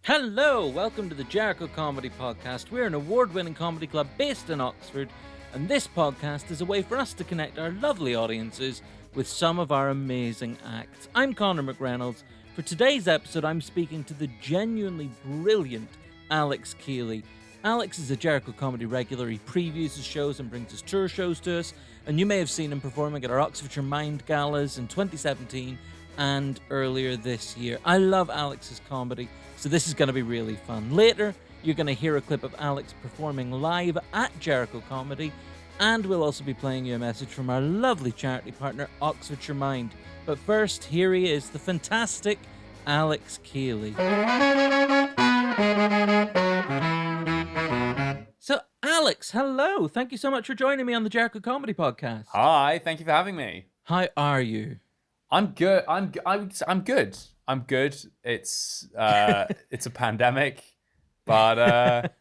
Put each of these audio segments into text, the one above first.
Hello, welcome to the Jericho Comedy Podcast. We're an award-winning comedy club based in Oxford, and this podcast is a way for us to connect our lovely audiences with some of our amazing acts. I'm Conor McReynolds. For today's episode, I'm speaking to the genuinely brilliant Alex Kealy. Alex is a Jericho Comedy regular. He previews his shows and brings his tour shows to us, and you may have seen him performing at our Oxfordshire Mind galas in 2017 and earlier this year. I love Alex's comedy, so this is going to be really fun. Later, you're going to hear a clip of Alex performing live at Jericho Comedy, and we'll also be playing you a message from our lovely charity partner, Oxfordshire Mind. But first, here he is, the fantastic Alex Kealy. So, Alex, hello. Thank you so much for joining me on the Jericho Comedy Podcast. Hi, thank you for having me. How are you? I'm good. I'm good. I'm good. It's it's a pandemic, but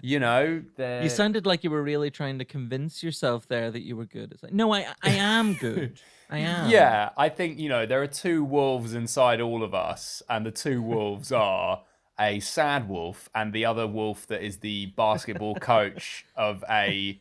You sounded like you were really trying to convince yourself there that you were good. It's like, no, I am good. I am. Yeah, I think there are two wolves inside all of us, and the two wolves are a sad wolf and the other wolf that is the basketball coach of a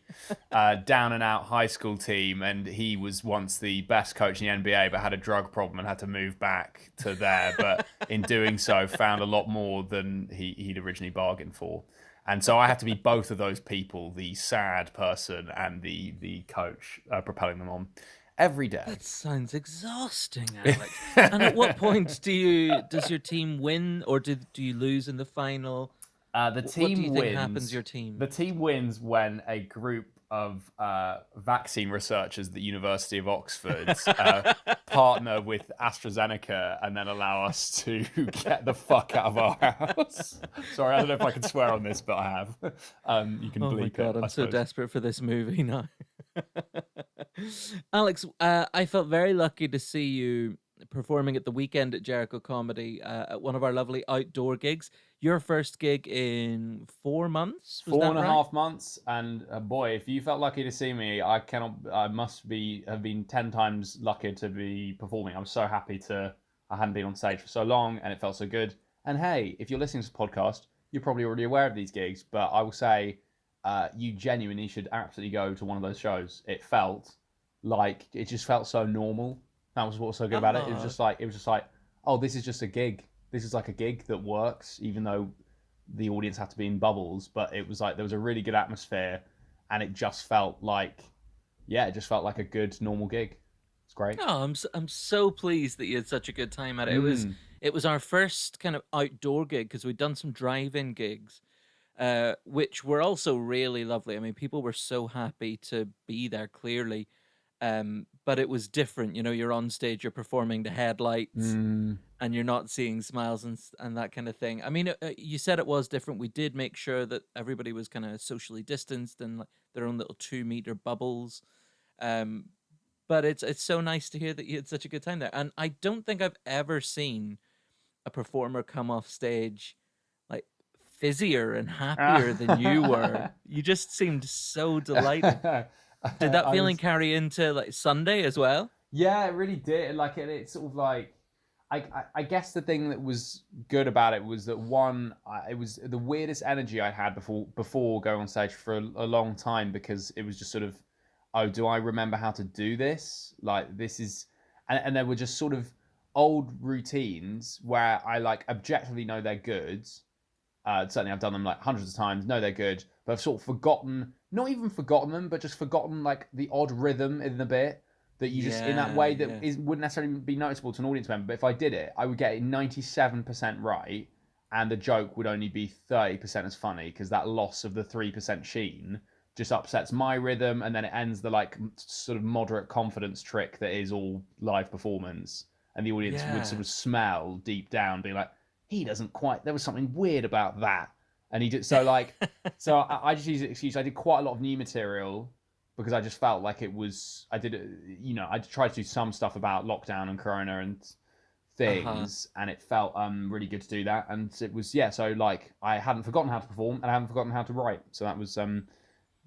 down and out high school team, and he was once the best coach in the NBA but had a drug problem and had to move back to there, but in doing so found a lot more than he'd originally bargained for. And so I have to be both of those people, the sad person and the coach, propelling them on every day. That sounds exhausting, Alex. And at what point does your team win, or do you lose in the final? The team what do you wins. think happens to your team? The team wins when a group of vaccine researchers at the University of Oxford partner with AstraZeneca and then allow us to get the fuck out of our house. Sorry, I don't know if I can swear on this, but I have. You can bleep it. Oh my God, I'm so desperate for this movie now. Alex, I felt very lucky to see you performing at the weekend at Jericho Comedy at one of our lovely outdoor gigs. Your first gig in 4 months? Was 4.5 months, and boy, if you felt lucky to see me, I must have been 10 times luckier to be performing. I'm so happy I hadn't been on stage for so long, and it felt so good. And hey, if you're listening to the podcast, you're probably already aware of these gigs, but I will say, you genuinely should absolutely go to one of those shows. It just felt so normal. That was what was so good about it. It was just like, oh, this is just a gig. This is like a gig that works, even though the audience had to be in bubbles. But it was like there was a really good atmosphere, and it just felt like, a good normal gig. It's great. Oh, I'm so pleased that you had such a good time at it. It was our first kind of outdoor gig because we'd done some drive-in gigs, which were also really lovely. I mean, people were so happy to be there, clearly. But it was different. You're on stage, you're performing to headlights, and you're not seeing smiles and that kind of thing. I mean, you said it was different. We did make sure that everybody was kind of socially distanced and like their own little 2-meter bubbles. But it's so nice to hear that you had such a good time there. And I don't think I've ever seen a performer come off stage like fizzier and happier than you were. You just seemed so delighted. Did that feeling carry into like Sunday as well? Yeah, it really did. Like it's sort of like, I guess the thing that was good about it was that it was the weirdest energy I had before going on stage for a long time, because it was just sort of, oh, do I remember how to do this? Like this is, and there were just sort of old routines where I like objectively know they're good. Certainly I've done them like hundreds of times, know they're good, but I've sort of not even forgotten them, but just forgotten like the odd rhythm in the bit that you just, in that way that wouldn't necessarily be noticeable to an audience member. But if I did it, I would get it 97% right, and the joke would only be 30% as funny, because that loss of the 3% sheen just upsets my rhythm, and then it ends the like sort of moderate confidence trick that is all live performance, and the audience would sort of smell deep down, being like, he doesn't quite, there was something weird about that. And he did, so like, so I just use an excuse. I did quite a lot of new material because I just felt like I tried to do some stuff about lockdown and Corona and things, and it felt really good to do that. And it was, so like, I hadn't forgotten how to perform and I hadn't forgotten how to write. So that was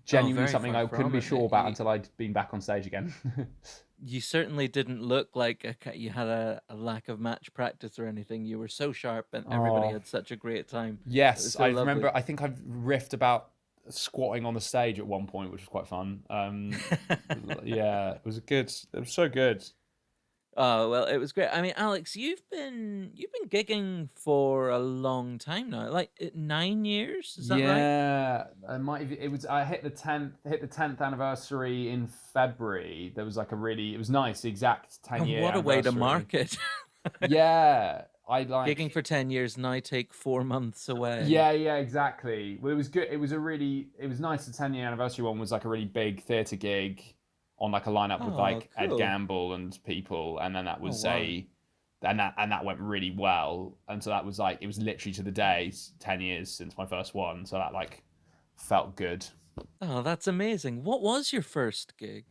genuinely very something far I couldn't from be it, sure mate. about until I'd been back on stage again. You certainly didn't look like you had a lack of match practice or anything. You were so sharp, and everybody Oh, had such a great time. It was yes, so I lovely. remember. I think I've riffed about squatting on the stage at one point, which was quite fun. Yeah, it was good. It was so good. Oh well, it was great. I mean, Alex, you've been gigging for a long time now, like 9 years. Is that right? Yeah, I might have, it was. I hit the tenth anniversary in February. There was like it was nice, the exact 10 And year what a way to anniversary. mark it! Yeah, Gigging for 10 years now take 4 months away. yeah, exactly. Well, it was good. It was nice. The 10 year anniversary one was like a really big theatre gig on like a lineup with Oh, like Ed cool. Gamble and people, and then that Oh was wow. and that went really well, and so that was like it was literally to the day 10 years since my first one, so that like felt good. Oh, that's amazing. What was your first gig?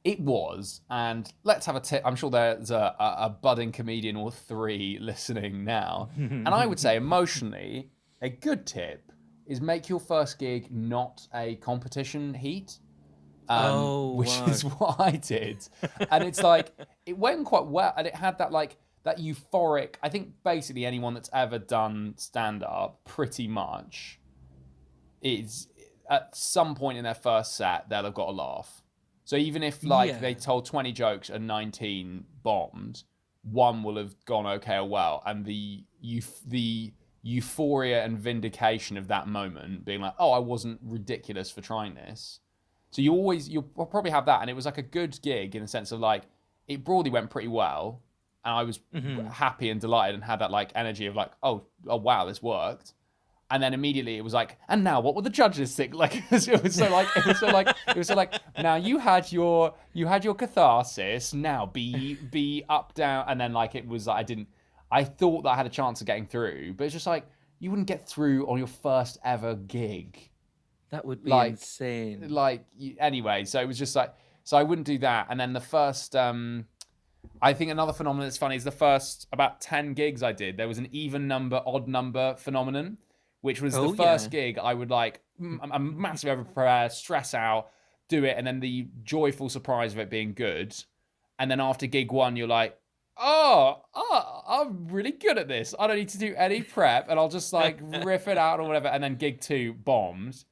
It was, and let's have a tip. I'm sure there's a budding comedian or three listening now. And I would say, emotionally, a good tip is make your first gig not a competition heat, Oh which wow. is what I did. And it's like, it went quite well, and it had that like, that euphoric, I think basically anyone that's ever done stand-up pretty much is, at some point in their first set, they'll have got a laugh. So even if like they Yeah. told 20 jokes and 19 bombed, one will have gone okay or well, and the euphoria and vindication of that moment, being like, oh, I wasn't ridiculous for trying this. So you'll probably have that, and it was like a good gig in the sense of like it broadly went pretty well, and I was Hmm. happy and delighted and had that like energy of like, oh wow, this worked. And then immediately it was like, and now what will the judges think? Like it was so like now you had your catharsis. Now be up down, and then like it was like I thought that I had a chance of getting through, but it's just like you wouldn't get through on your first ever gig. That would be Like insane. anyway, so it was just like, so I wouldn't do that. And then the first I think another phenomenon that's funny is the first about 10 gigs I did, there was an even number, odd number phenomenon, which was the Oh first yeah. gig I would like, I'm massively over prepared, stress out, do it, and then the joyful surprise of it being good. And then after gig one, you're like, I'm really good at this. I don't need to do any prep, and I'll just like riff it out or whatever. And then gig two bombed,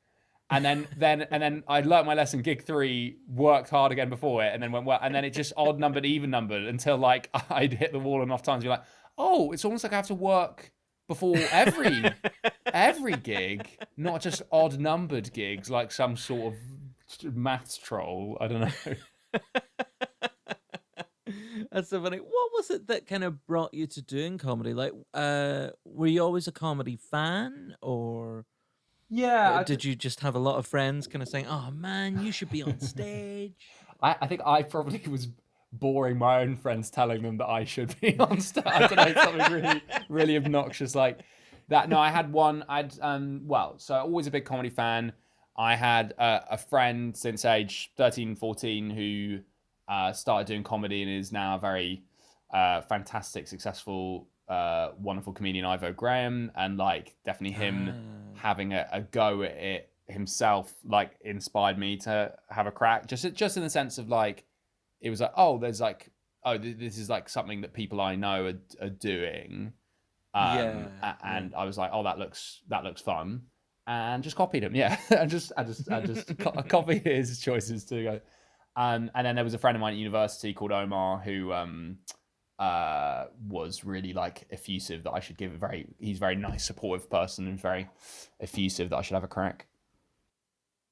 and then I learnt my lesson. Gig three worked hard again before it, and then went well. And then it just odd numbered, even numbered until like I'd hit the wall enough times. You're like, oh, it's almost like I have to work before every gig, not just odd numbered gigs like some sort of maths troll. I don't know. That's so funny. What was it that kind of brought you to doing comedy? Like, were you always a comedy fan, or Yeah, did you just have a lot of friends kind of saying, "Oh man, you should be on stage"? I think I probably was boring my own friends telling them that I should be on stage. I don't know, something really, really obnoxious like that. No, I had one. So always a big comedy fan. I had a friend since age 13, 14 who started doing comedy and is now a very fantastic, successful, wonderful comedian, Ivo Graham, and like definitely him Ah, having a go at it himself like inspired me to have a crack, just in the sense of like it was like, oh, there's like, oh, this is like something that people I know are doing, yeah, yeah. and I was like, oh, that looks fun, and just copied him. Yeah. I just copied his choices to go. And then there was a friend of mine at university called Omar who was really like effusive that I should give he's a very nice, supportive person and very effusive that I should have a crack.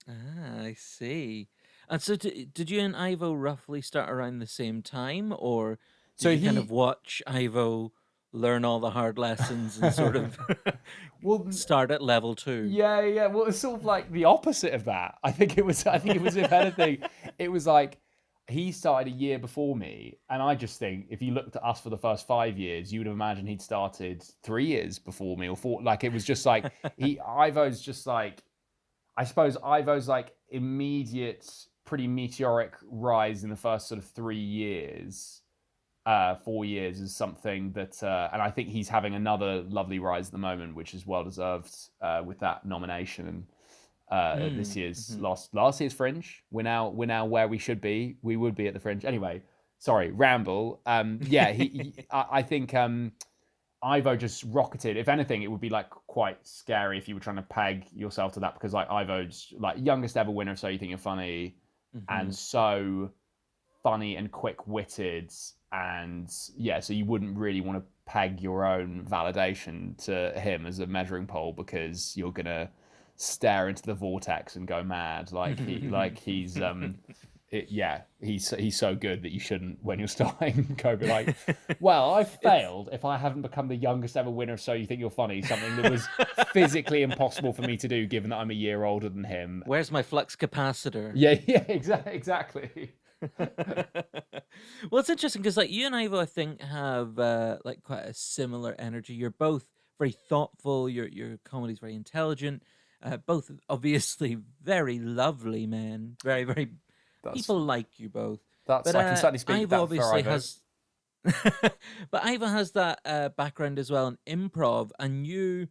Ah, I see. And so, did you and Ivo roughly start around the same time, or did So you kind he, of watch Ivo learn all the hard lessons and sort of well, start at level two? yeah, yeah. Well, it's sort of like the opposite of that. I think it was. If anything, it was like he started a year before me, and I just think if you looked at us for the first 5 years, you would have imagined he'd started 3 years before me or four. Like it was just like Ivo's just like, I suppose Ivo's like immediate, pretty meteoric rise in the first sort of 3 years, 4 years is something that, and I think he's having another lovely rise at the moment, which is well deserved with that nomination. This year's last year's Fringe. We're now where we should be. We would be at the Fringe anyway. Sorry, ramble. I think Ivo just rocketed. If anything, it would be like quite scary if you were trying to peg yourself to that, because like Ivo's like youngest ever winner of So You Think You're Funny, and so funny and quick-witted, and yeah, so you wouldn't really want to peg your own validation to him as a measuring pole, because you're gonna stare into the vortex and go mad. He's so good that you shouldn't, when you're starting, go be like, well, I failed if I haven't become the youngest ever winner of So You Think You're Funny, something that was physically impossible for me to do given that I'm a year older than him. Where's my flux capacitor? Yeah, exactly. Well, it's interesting because like you and Ivo, I think, have like quite a similar energy. You're both very thoughtful. Your comedy's very intelligent. Both obviously very lovely men. Very, very. People like you both. I can certainly speak Ivo that obviously for Ivo. has. But Ivo has that background as well in improv, and you're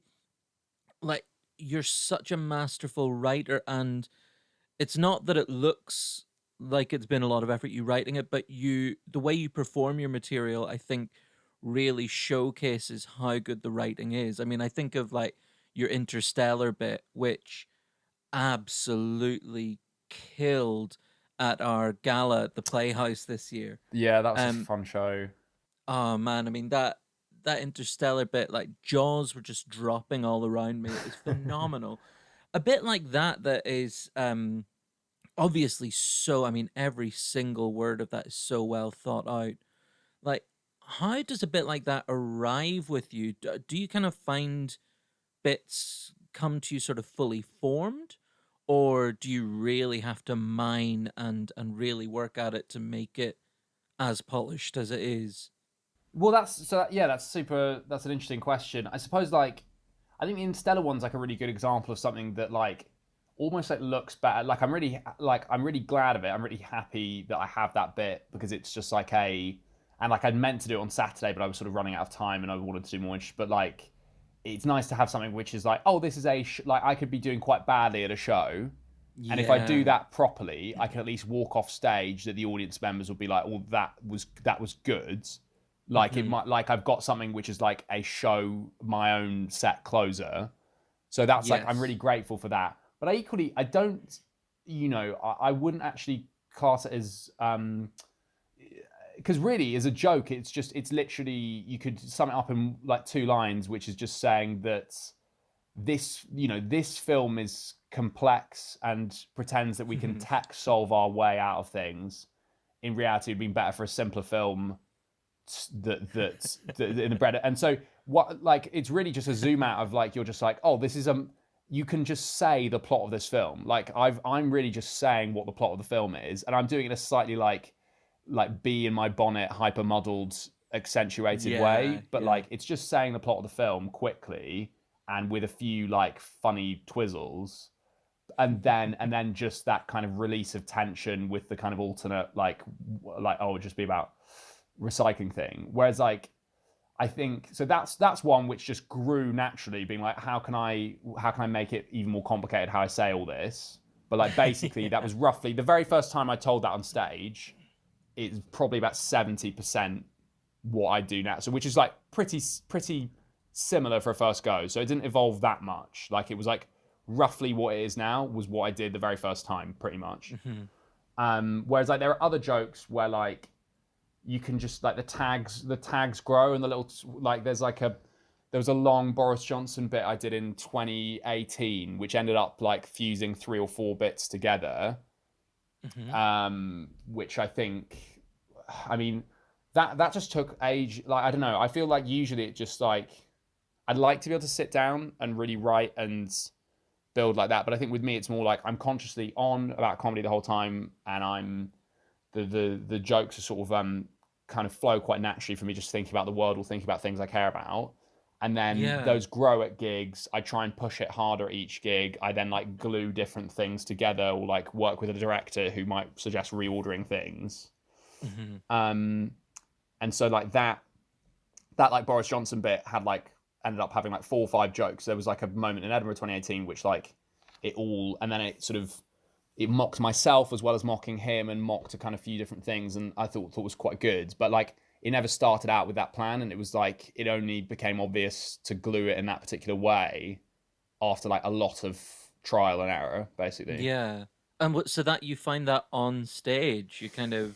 such a masterful writer, and it's not that it looks like it's been a lot of effort you writing it, but the way you perform your material, I think, really showcases how good the writing is. I mean, I think of like your Interstellar bit, which absolutely killed at our gala at the Playhouse this year. Yeah, that was a fun show. Oh man, I mean that Interstellar bit, like jaws were just dropping all around me. It was phenomenal. A bit like that is obviously so, I mean, every single word of that is so well thought out. Like, how does a bit like that arrive with you? Do you kind of find bits come to you sort of fully formed, or do you really have to mine and really work at it to make it as polished as it is? Well, that's an interesting question. I suppose, like, I think the Interstellar one's like a really good example of something that like almost like looks better. Like I'm really glad of it. I'm really happy that I have that bit, because it's just like and like I'd meant to do it on Saturday, but I was sort of running out of time and I wanted to do more. But like, it's nice to have something which is like, oh, this is like I could be doing quite badly at a show. Yeah. And if I do that properly, I can at least walk off stage that the audience members will be like, oh, that was good. Like it might, like I've got something which is like a show, my own set closer. So that's like, I'm really grateful for that. But I don't, I wouldn't actually class it as, because really as a joke, it's literally, you could sum it up in like 2 lines, which is just saying that this film is complex and pretends that we can tech solve our way out of things. In reality, it'd been better for a simpler film that in the bread. And so what, like, it's really just a zoom out of like, you're just like, oh, this is you can just say the plot of this film. Like I'm really just saying what the plot of the film is, and I'm doing it in a slightly like bee in my bonnet, hyper muddled, accentuated way. But like, it's just saying the plot of the film quickly and with a few like funny twizzles, and then just that kind of release of tension with the kind of alternate like oh, it'd just be about recycling thing. Whereas like, I think so that's one which just grew naturally, being like, how can I make it even more complicated how I say all this? But like, basically that was roughly the very first time I told that on stage. It's probably about 70% what I do now, so which is like pretty similar for a first go. So it didn't evolve that much. Like, it was like roughly what it is now was what I did the very first time, pretty much. Whereas like there are other jokes where like you can just like the tags grow, and the little like there was a long Boris Johnson bit I did in 2018, which ended up like fusing 3 or 4 bits together. Which I think, I mean, that just took age. Like, I don't know. I feel like usually it just like, I'd like to be able to sit down and really write and build like that. But I think with me, it's more like I'm consciously on about comedy the whole time, and I'm the jokes are sort of kind of flow quite naturally for me, just thinking about the world or thinking about things I care about. And then those grow at gigs. I try and push it harder at each gig. I then like glue different things together, or like work with a director who might suggest reordering things. And so like that like Boris Johnson bit had like ended up having like 4 or 5 jokes. There was like a moment in Edinburgh 2018 which like and then it mocked myself as well as mocking him, and mocked a kind of few different things, and I thought was quite good. But like, it never started out with that plan, and it was like, it only became obvious to glue it in that particular way after like a lot of trial and error, basically. Yeah. And so that you find that on stage, you kind of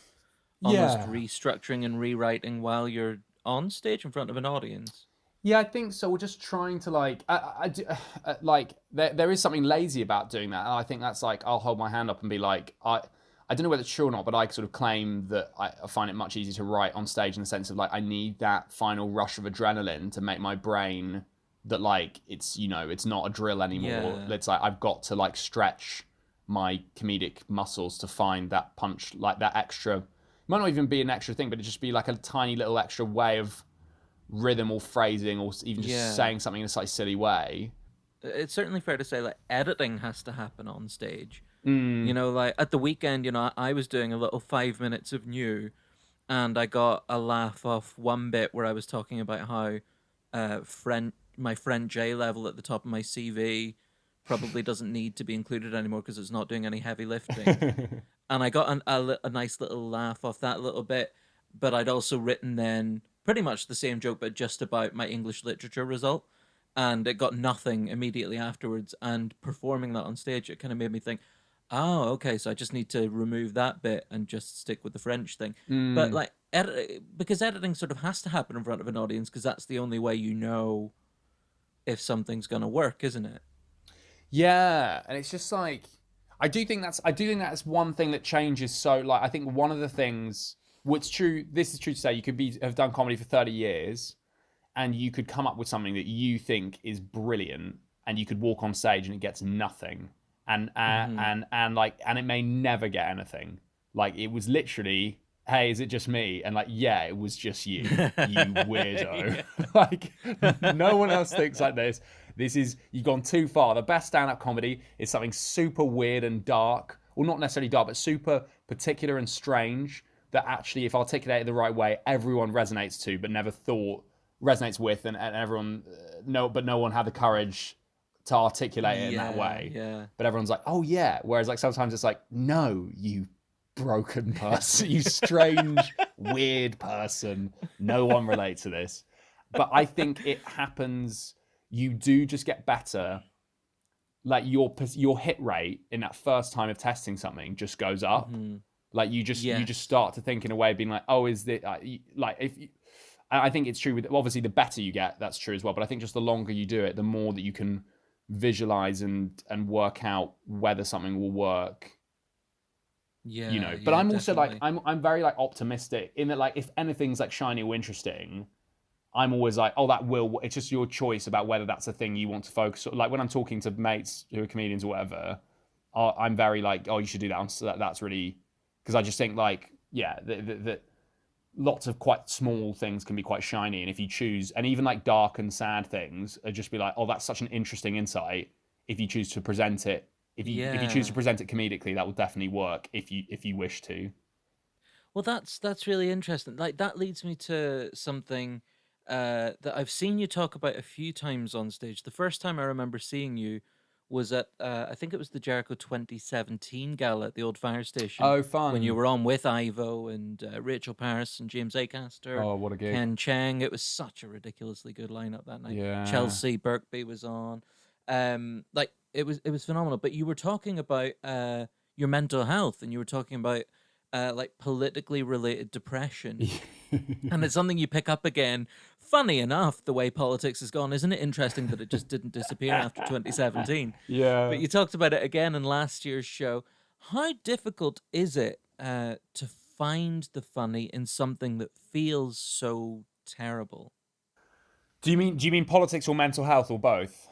almost restructuring and rewriting while you're on stage in front of an audience. Yeah, I think so. We're just trying to like, like there is something lazy about doing that, and I think that's like, I'll hold my hand up and be like, I don't know whether it's true or not, but I sort of claim that I find it much easier to write on stage in the sense of like, I need that final rush of adrenaline to make my brain that like it's not a drill anymore. Yeah. It's like I've got to like stretch my comedic muscles to find that punch, like that extra. It might not even be an extra thing, but it just be like a tiny little extra way of rhythm or phrasing, or even just saying something in a slightly silly way. It's certainly fair to say like editing has to happen on stage. You know, like at the weekend, you know, I was doing a little 5 minutes of new, and I got a laugh off one bit where I was talking about how my friend J level at the top of my CV probably doesn't need to be included anymore because it's not doing any heavy lifting. And I got a nice little laugh off that little bit, but I'd also written then pretty much the same joke, but just about my English literature result. And it got nothing immediately afterwards. And performing that on stage, it kind of made me think, oh, okay, so I just need to remove that bit and just stick with the French thing. But like, because editing sort of has to happen in front of an audience, because that's the only way you know if something's going to work, isn't it? Yeah, and it's just like, I do think that's one thing that changes. So like, I think one of the things, what's true, this is true to say, you could have done comedy for 30 years and you could come up with something that you think is brilliant, and you could walk on stage and it gets nothing, and it may never get anything. Like, it was literally, hey, is it just me? And like, yeah, it was just you, you weirdo. Like, no one else thinks like this. This is, you've gone too far. The best stand-up comedy is something super weird and dark, or not necessarily dark, but super particular and strange, that actually, if articulated the right way, everyone resonates to, but never thought resonates with, and everyone, but no one had the courage to articulate it in that way. Yeah. But everyone's like, oh yeah. Whereas like, sometimes it's like, no, you broken person, you strange, weird person. No one relates to this. But I think it happens, you do just get better. Like, your hit rate in that first time of testing something just goes up. Like, you just start to think in a way, being like, oh, is this like, if you, I think it's true with, obviously the better you get, that's true as well. But I think just the longer you do it, the more that you can visualize and work out whether something will work. Yeah, but I'm also definitely. like, I'm very like optimistic in that, like, if anything's like shiny or interesting, I'm always like, oh, it's just your choice about whether that's a thing you want to focus on. Like, when I'm talking to mates who are comedians or whatever, I'm very like, oh, you should do that. So that's really, because I just think like, yeah, that lots of quite small things can be quite shiny. And if you choose, and even like dark and sad things, just be like, oh, that's such an interesting insight. If you choose to present it, if you choose to present it comedically, that will definitely work if you wish to. Well, that's really interesting. Like, that leads me to something that I've seen you talk about a few times on stage. The first time I remember seeing you was at, I think it was the Jericho 2017 gala at the old fire station. Oh, fun. When you were on with Ivo and Rachel Paris and James Acaster. Oh, what a gig. Ken Cheng. It was such a ridiculously good lineup that night. Yeah. Chelsea Birkby was on. Like, it was phenomenal. But you were talking about your mental health, and you were talking about like politically related depression. And it's something you pick up again. Funny enough, the way politics has gone, isn't it interesting that it just didn't disappear after 2017? Yeah. But you talked about it again in last year's show. How difficult is it to find the funny in something that feels so terrible? Do you mean politics or mental health, or both?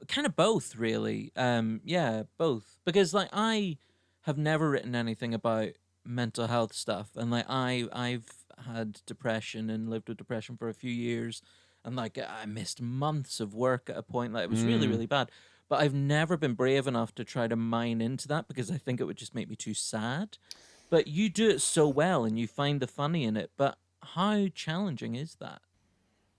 Kind of both, really. Yeah, both. Because like, I have never written anything about mental health stuff, and like, I've had depression and lived with depression for a few years, and like, I missed months of work at a point. Like, it was really, really bad. But I've never been brave enough to try to mine into that, because I think it would just make me too sad. But you do it so well, and you find the funny in it. But how challenging is that?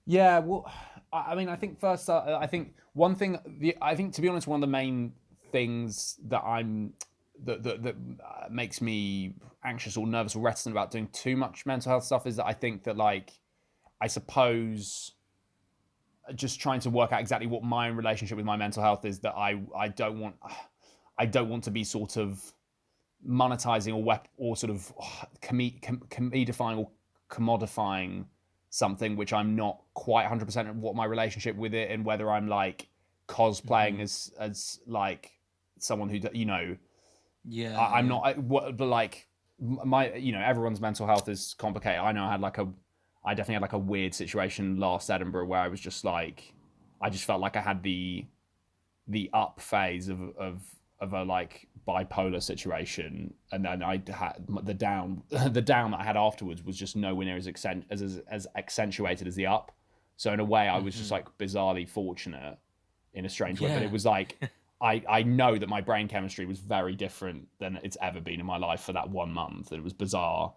Yeah, well, I mean, I think first, I think one thing, I think, to be honest, one of the main things that makes me anxious or nervous or reticent about doing too much mental health stuff is that I think that, like, I suppose just trying to work out exactly what my relationship with my mental health is, that I don't want to be sort of monetizing or sort of commodifying or commodifying something which I'm not quite 100% of what my relationship with it, and whether I'm like cosplaying as like someone who, you know, I'm not, but like my, you know, everyone's mental health is complicated. I know I definitely had like a weird situation last Edinburgh where I was just like, I just felt like I had the up phase of a like bipolar situation, and then I had the down that I had afterwards was just nowhere near as accentuated as the up. So in a way, I was just like bizarrely fortunate in a strange way, but it was like I know that my brain chemistry was very different than it's ever been in my life for that 1 month. It was bizarre.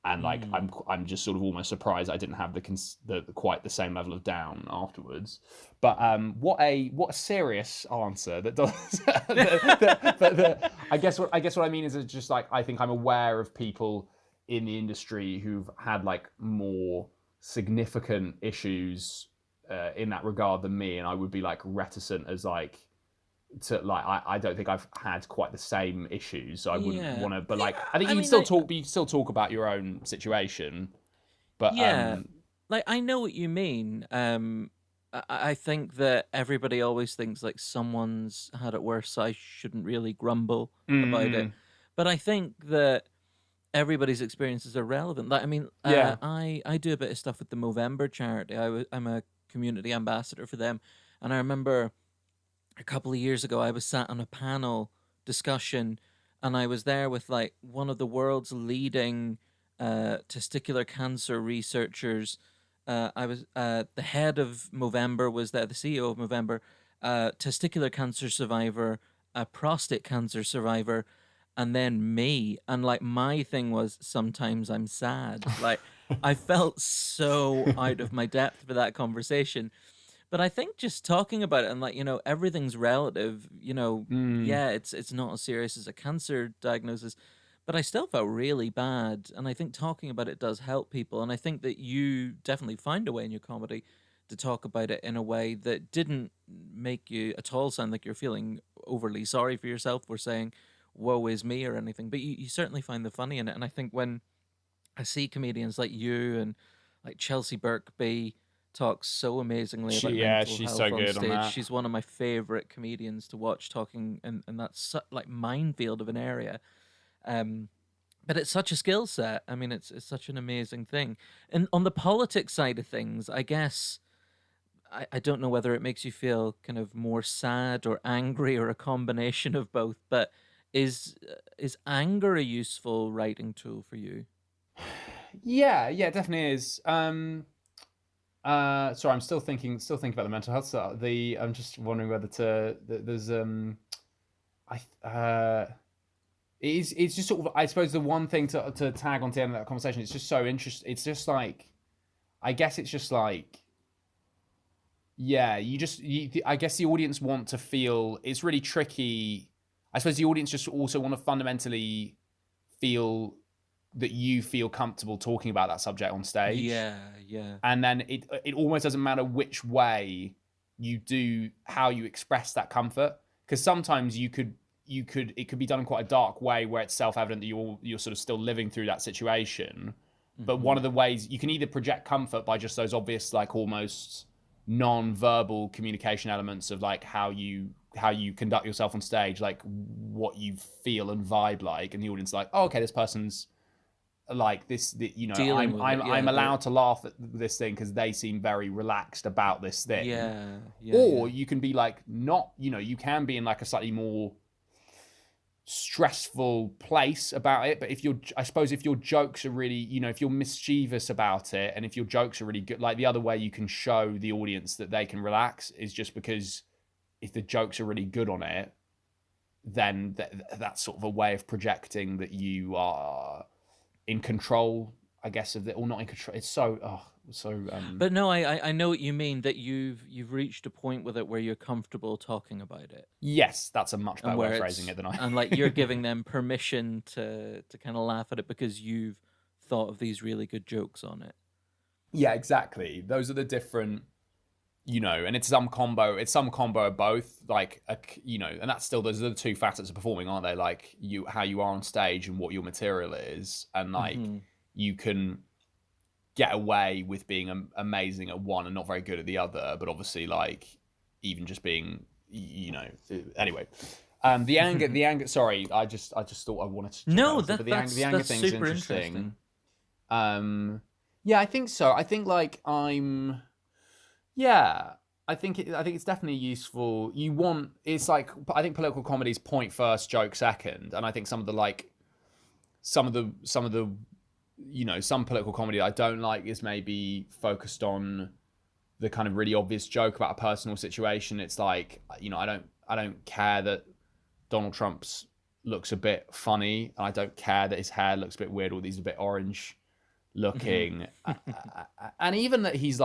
And like I'm just sort of almost surprised I didn't have the quite the same level of down afterwards. But what a serious answer that does. I guess what I mean is it's just like, I think I'm aware of people in the industry who've had like more significant issues in that regard than me, and I would be like reticent as like to like I don't think I've had quite the same issues, so I wouldn't want to. But like I think you can still talk about your own situation. But like I know what you mean. I think that everybody always thinks like someone's had it worse, so I shouldn't really grumble about it. But I think that everybody's experiences are relevant. Like I mean, I do a bit of stuff with the Movember charity. I'm a community ambassador for them, and I remember a couple of years ago, I was sat on a panel discussion, and I was there with like one of the world's leading testicular cancer researchers. I was the head of Movember was there, the CEO of Movember, testicular cancer survivor, a prostate cancer survivor, and then me. And like my thing was, sometimes I'm sad. Like I felt so out of my depth for that conversation. But I think just talking about it and like, you know, everything's relative, you know, it's not as serious as a cancer diagnosis, but I still felt really bad. And I think talking about it does help people. And I think that you definitely find a way in your comedy to talk about it in a way that didn't make you at all sound like you're feeling overly sorry for yourself or saying, woe is me or anything. But you certainly find the funny in it. And I think when I see comedians like you and like Chelsea Birkby talks so amazingly about mental she's health so on good stage. on that. She's one of my favorite comedians to watch talking, and that's like minefield of an area. But it's such a skill set. I mean, it's such an amazing thing. And on the politics side of things, I guess I don't know whether it makes you feel kind of more sad or angry or a combination of both. But is anger a useful writing tool for you? Yeah, it definitely is. Sorry, I'm still thinking about the mental health stuff. I'm just wondering whether there's it's just sort of, I suppose the one thing to tag on to the end of that conversation. It's just so interesting. It's just like, I guess it's just like, I guess the audience want to feel, it's really tricky. I suppose the audience just also want to fundamentally feel that you feel comfortable talking about that subject on stage. Yeah. And then it almost doesn't matter which way you do, how you express that comfort, because sometimes it could be done in quite a dark way where it's self-evident that you're sort of still living through that situation. But one of the ways you can either project comfort by just those obvious, like almost non-verbal communication elements of like how you conduct yourself on stage, like what you feel and vibe like, and the audience is like, oh, okay, this person's like this, you know, I'm allowed to laugh at this thing because they seem very relaxed about this thing. Or you can be like, not, you know, you can be in like a slightly more stressful place about it, but if your jokes are really, you know, if you're mischievous about it, and if your jokes are really good, like the other way you can show the audience that they can relax is just because if the jokes are really good on it, then that's sort of a way of projecting that you are in control, I guess, of it, or not in control. It's so, So, But no, I know what you mean, that you've reached a point with it where you're comfortable talking about it, yes, that's a much and better way where of phrasing it than I. and like you're giving them permission to kind of laugh at it because you've thought of these really good jokes on it. Yeah, exactly. Those are the different, and it's some combo. It's some combo of both, like and that's still those are the two facets of performing, aren't they? Like how you are on stage and what your material is, and like you can get away with being amazing at one and not very good at the other, but obviously like even just being anyway. The anger. Sorry, I just thought I wanted to. No, but the anger that's thing's super interesting. Yeah, I think so. I think like yeah. I think it's definitely useful. It's like I think political comedies point first, joke second, and I think some of the some political comedy that I don't like is maybe focused on the kind of really obvious joke about a personal situation. It's like I don't care that Donald Trump's looks a bit funny, and I don't care that his hair looks a bit weird or he's a bit orange looking, and even that he's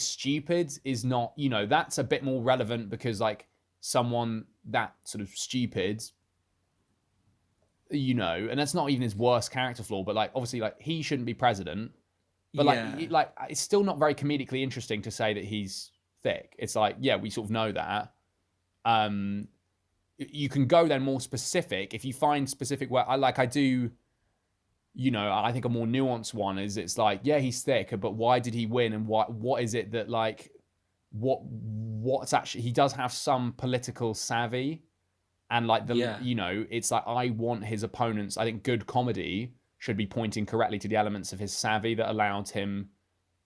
stupid is not, that's a bit more relevant because like someone that sort of stupid, and that's not even his worst character flaw, but like obviously like he shouldn't be president, but like it's still not very comedically interesting to say that he's thick. It's like, yeah, we sort of know that. You can go then more specific if you find specific where I do. I think a more nuanced one is it's like, yeah, he's thick, but why did he win? And what is it that like, what's actually, he does have some political savvy, and like it's like, I want his opponents. I think good comedy should be pointing correctly to the elements of his savvy that allowed him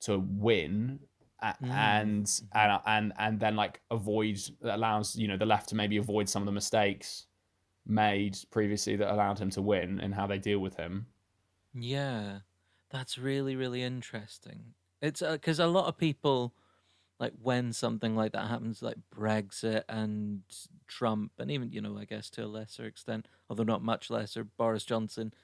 to win, and then like allows the left to maybe avoid some of the mistakes made previously that allowed him to win and how they deal with him. Yeah, that's really, really interesting. It's because a lot of people, like when something like that happens, like Brexit and Trump, and even, I guess to a lesser extent, although not much lesser, Boris Johnson,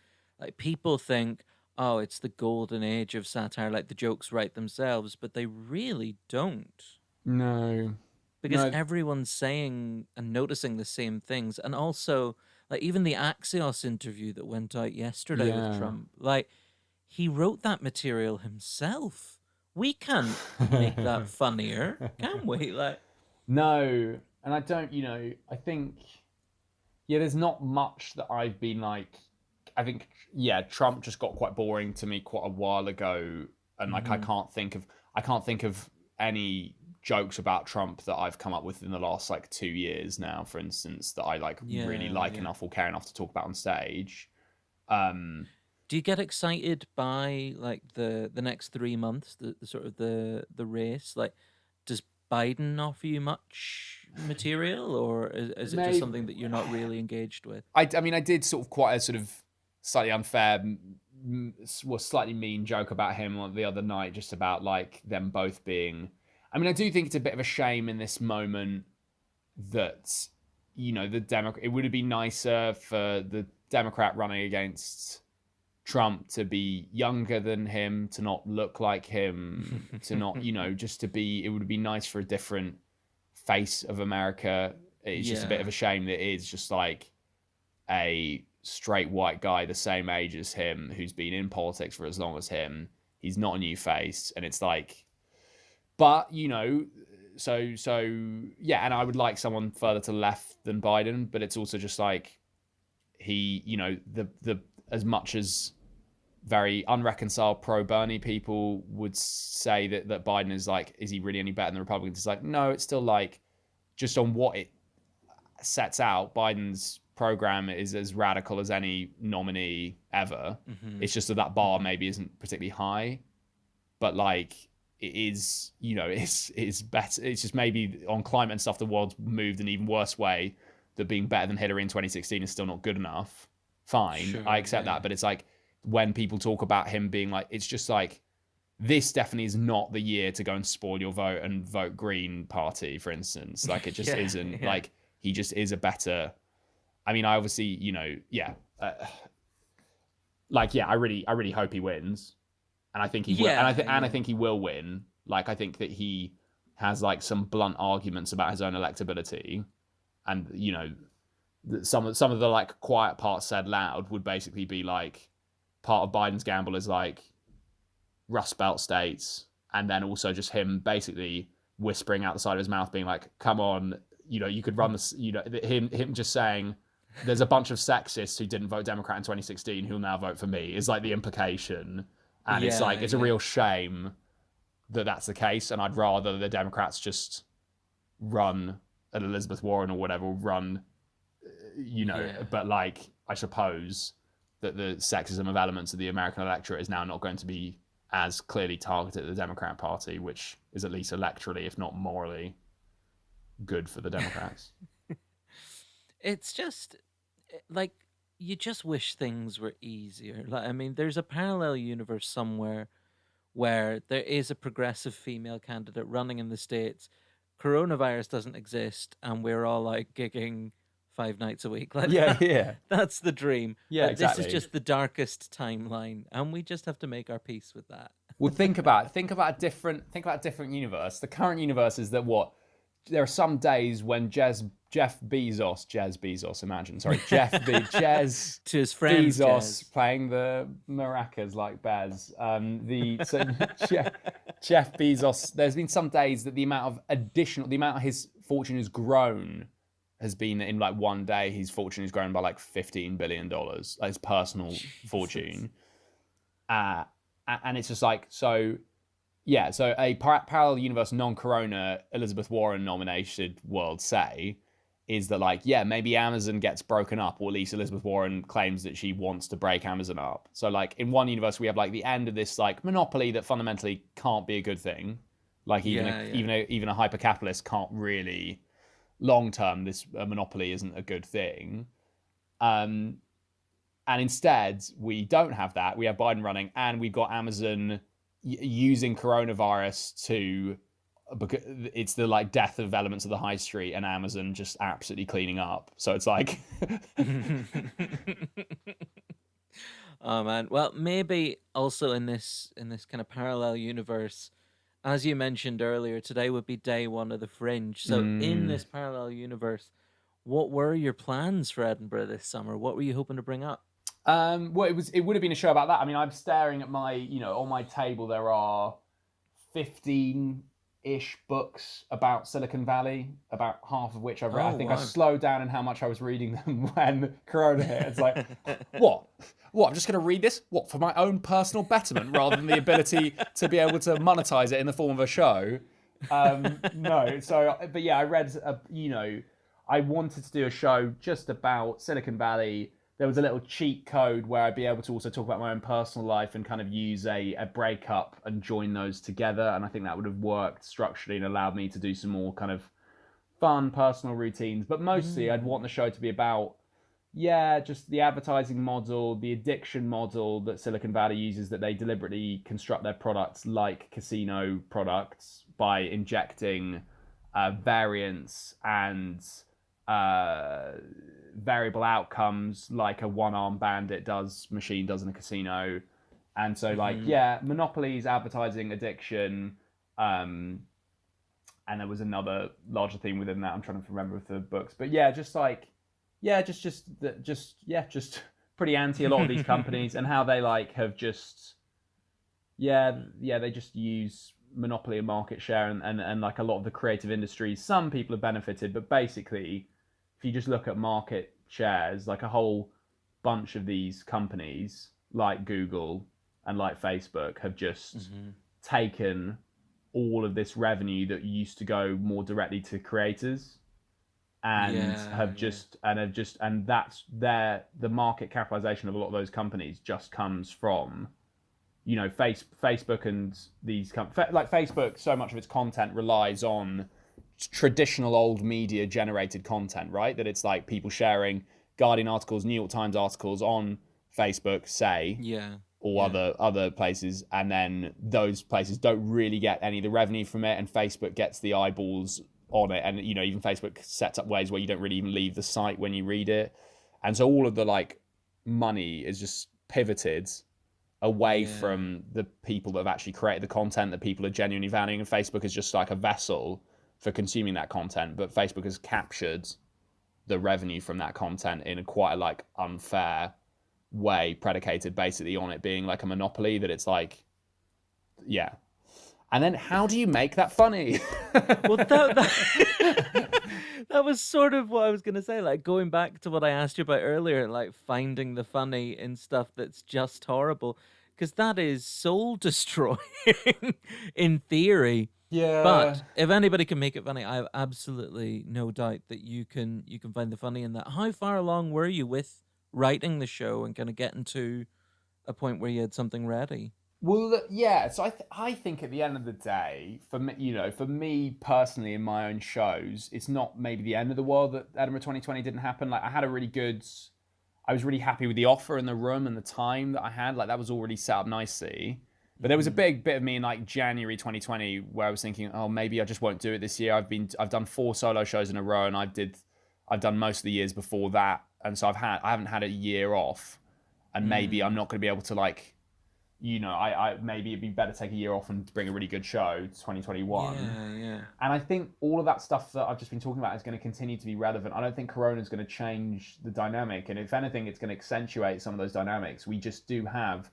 like people think, oh, it's the golden age of satire, like the jokes write themselves, but they really don't. No. Because everyone's saying and noticing the same things. And also, like even the Axios interview that went out yesterday with Trump, like he wrote that material himself. We can't make that funnier, can we? Like, no, and I don't. I think, there's not much that I've been like. I think, Trump just got quite boring to me quite a while ago, and like I can't think of any jokes about Trump that I've come up with in the last like 2 years now, for instance, that I like really like enough or care enough to talk about on stage. Do you get excited by like the next 3 months, the sort of the race? Like, does Biden offer you much material, or is it just something that you're not really engaged with? I mean, I did sort of quite a sort of slightly unfair, slightly mean joke about him the other night, just about like them both being. I mean, I do think it's a bit of a shame in this moment that, it would have been nicer for the Democrat running against Trump to be younger than him, to not look like him, to not, just to be, it would be nice for a different face of America. It's just a bit of a shame that it is just like a straight white guy the same age as him who's been in politics for as long as him. He's not a new face, and it's like, but so yeah, and I would like someone further to the left than Biden, but it's also just like he, the as much as very unreconciled pro-Bernie people would say that Biden is like, is he really any better than the Republicans? It's like, no, it's still like, just on what it sets out, Biden's program is as radical as any nominee ever. It's just that bar maybe isn't particularly high, but like it is, it's better. It's just maybe on climate and stuff, the world's moved in an even worse way, that being better than Hillary in 2016 is still not good enough. Fine, sure, I accept that, but it's like when people talk about him being like, it's just like, this definitely is not the year to go and spoil your vote and vote Green Party, for instance. Like it just isn't. Like he just is a better. I mean, I obviously, I really hope he wins. and I think he will. I Yeah, think he will win. Like, I think that he has like some blunt arguments about his own electability, and some of the like quiet parts said loud would basically be like part of Biden's gamble is like Rust Belt states, and then also just him basically whispering out the side of his mouth, being like, "Come on, you could run this." Him just saying, "There's a bunch of sexists who didn't vote Democrat in 2016 who'll now vote for me," is like the implication, and it's like it's a real shame that that's the case, and I'd rather the Democrats just run an Elizabeth Warren or whatever, but like I suppose that the sexism of elements of the American electorate is now not going to be as clearly targeted at the Democrat Party, which is at least electorally, if not morally, good for the Democrats. It's just like you just wish things were easier. Like, I mean, there's a parallel universe somewhere where there is a progressive female candidate running in the States. Coronavirus doesn't exist, and we're all like gigging 5 nights a week. Like that's the dream. Yeah, but exactly. This is just the darkest timeline, and we just have to make our peace with that. Well, think about a different universe. The current universe is that there are some days when Jeff Bezos, to his friend Bezos Jez. playing the maracas like Bez. Jeff Bezos. There's been some days that the amount of his fortune has grown has been in like one day. His fortune has grown by like $15 billion, like his personal fortune. And it's just like so. Yeah, so a parallel universe, non-corona Elizabeth Warren nominated world, say, is that like, yeah, maybe Amazon gets broken up, or at least Elizabeth Warren claims that she wants to break Amazon up. So like in one universe, we have like the end of this like monopoly that fundamentally can't be a good thing. Like even a hyper-capitalist can't really, long-term, this monopoly isn't a good thing. And instead, we don't have that. We have Biden running, and we've got Amazon using coronavirus because it's the like death of elements of the high street, and Amazon just absolutely cleaning up. So it's like oh man. Well, maybe also in this kind of parallel universe, as you mentioned earlier, today would be day one of the Fringe. So in this parallel universe, what were your plans for Edinburgh this summer? What were you hoping to bring up? Well, it would have been a show about that. I mean, I'm staring at my, on my table there are 15-ish books about Silicon Valley, about half of which I've read. I think I slowed down in how much I was reading them when Corona hit. It's like, what? I'm just going to read this? What, for my own personal betterment rather than the ability to be able to monetize it in the form of a show? No. So, but yeah, I read, I wanted to do a show just about Silicon Valley. There was a little cheat code where I'd be able to also talk about my own personal life and kind of use a breakup and join those together. And I think that would have worked structurally and allowed me to do some more kind of fun personal routines. But mostly I'd want the show to be about, just the advertising model, the addiction model that Silicon Valley uses, that they deliberately construct their products like casino products by injecting variance and variable outcomes like a one-arm bandit machine does in a casino. And so monopolies, advertising, addiction, and there was another larger theme within that. I'm trying to remember with the books, but just pretty anti a lot of these companies and how they like have just they just use monopoly and market share and like a lot of the creative industries. Some people have benefited, but basically if you just look at market shares, like a whole bunch of these companies like Google and like Facebook have just taken all of this revenue that used to go more directly to creators and that's the market capitalization of a lot of those companies just comes from Facebook and these like Facebook. So much of its content relies on traditional old media generated content, right? That it's like people sharing Guardian articles, New York Times articles on Facebook, other places, and then those places don't really get any of the revenue from it, and Facebook gets the eyeballs on it, and even Facebook sets up ways where you don't really even leave the site when you read it, and so all of the like money is just pivoted away from the people that have actually created the content that people are genuinely valuing, and Facebook is just like a vessel for consuming that content, but Facebook has captured the revenue from that content in a quite a like unfair way, predicated basically on it being like a monopoly, that it's like, yeah. And then how do you make that funny? Well, that was sort of what I was going to say, like going back to what I asked you about earlier, like finding the funny in stuff that's just horrible, because that is soul destroying in theory. Yeah. But if anybody can make it funny, I have absolutely no doubt that you can find the funny in that. How far along were you with writing the show and kind of getting to a point where you had something ready? Well, yeah. So I think at the end of the day, for me personally, in my own shows, it's not maybe the end of the world that Edinburgh 2020 didn't happen. Like I was really happy with the offer and the room and the time that I had. Like that was already set up nicely. But there was a big bit of me in like January 2020 where I was thinking, oh, maybe I just won't do it this year. I've done 4 solo shows in a row, and I've done most of the years before that, and so I haven't had a year off, and maybe I'm not going to be able to like, I maybe it'd be better to take a year off and bring a really good show to 2021. Yeah. And I think all of that stuff that I've just been talking about is going to continue to be relevant. I don't think Corona is going to change the dynamic, and if anything, it's going to accentuate some of those dynamics. We just do have,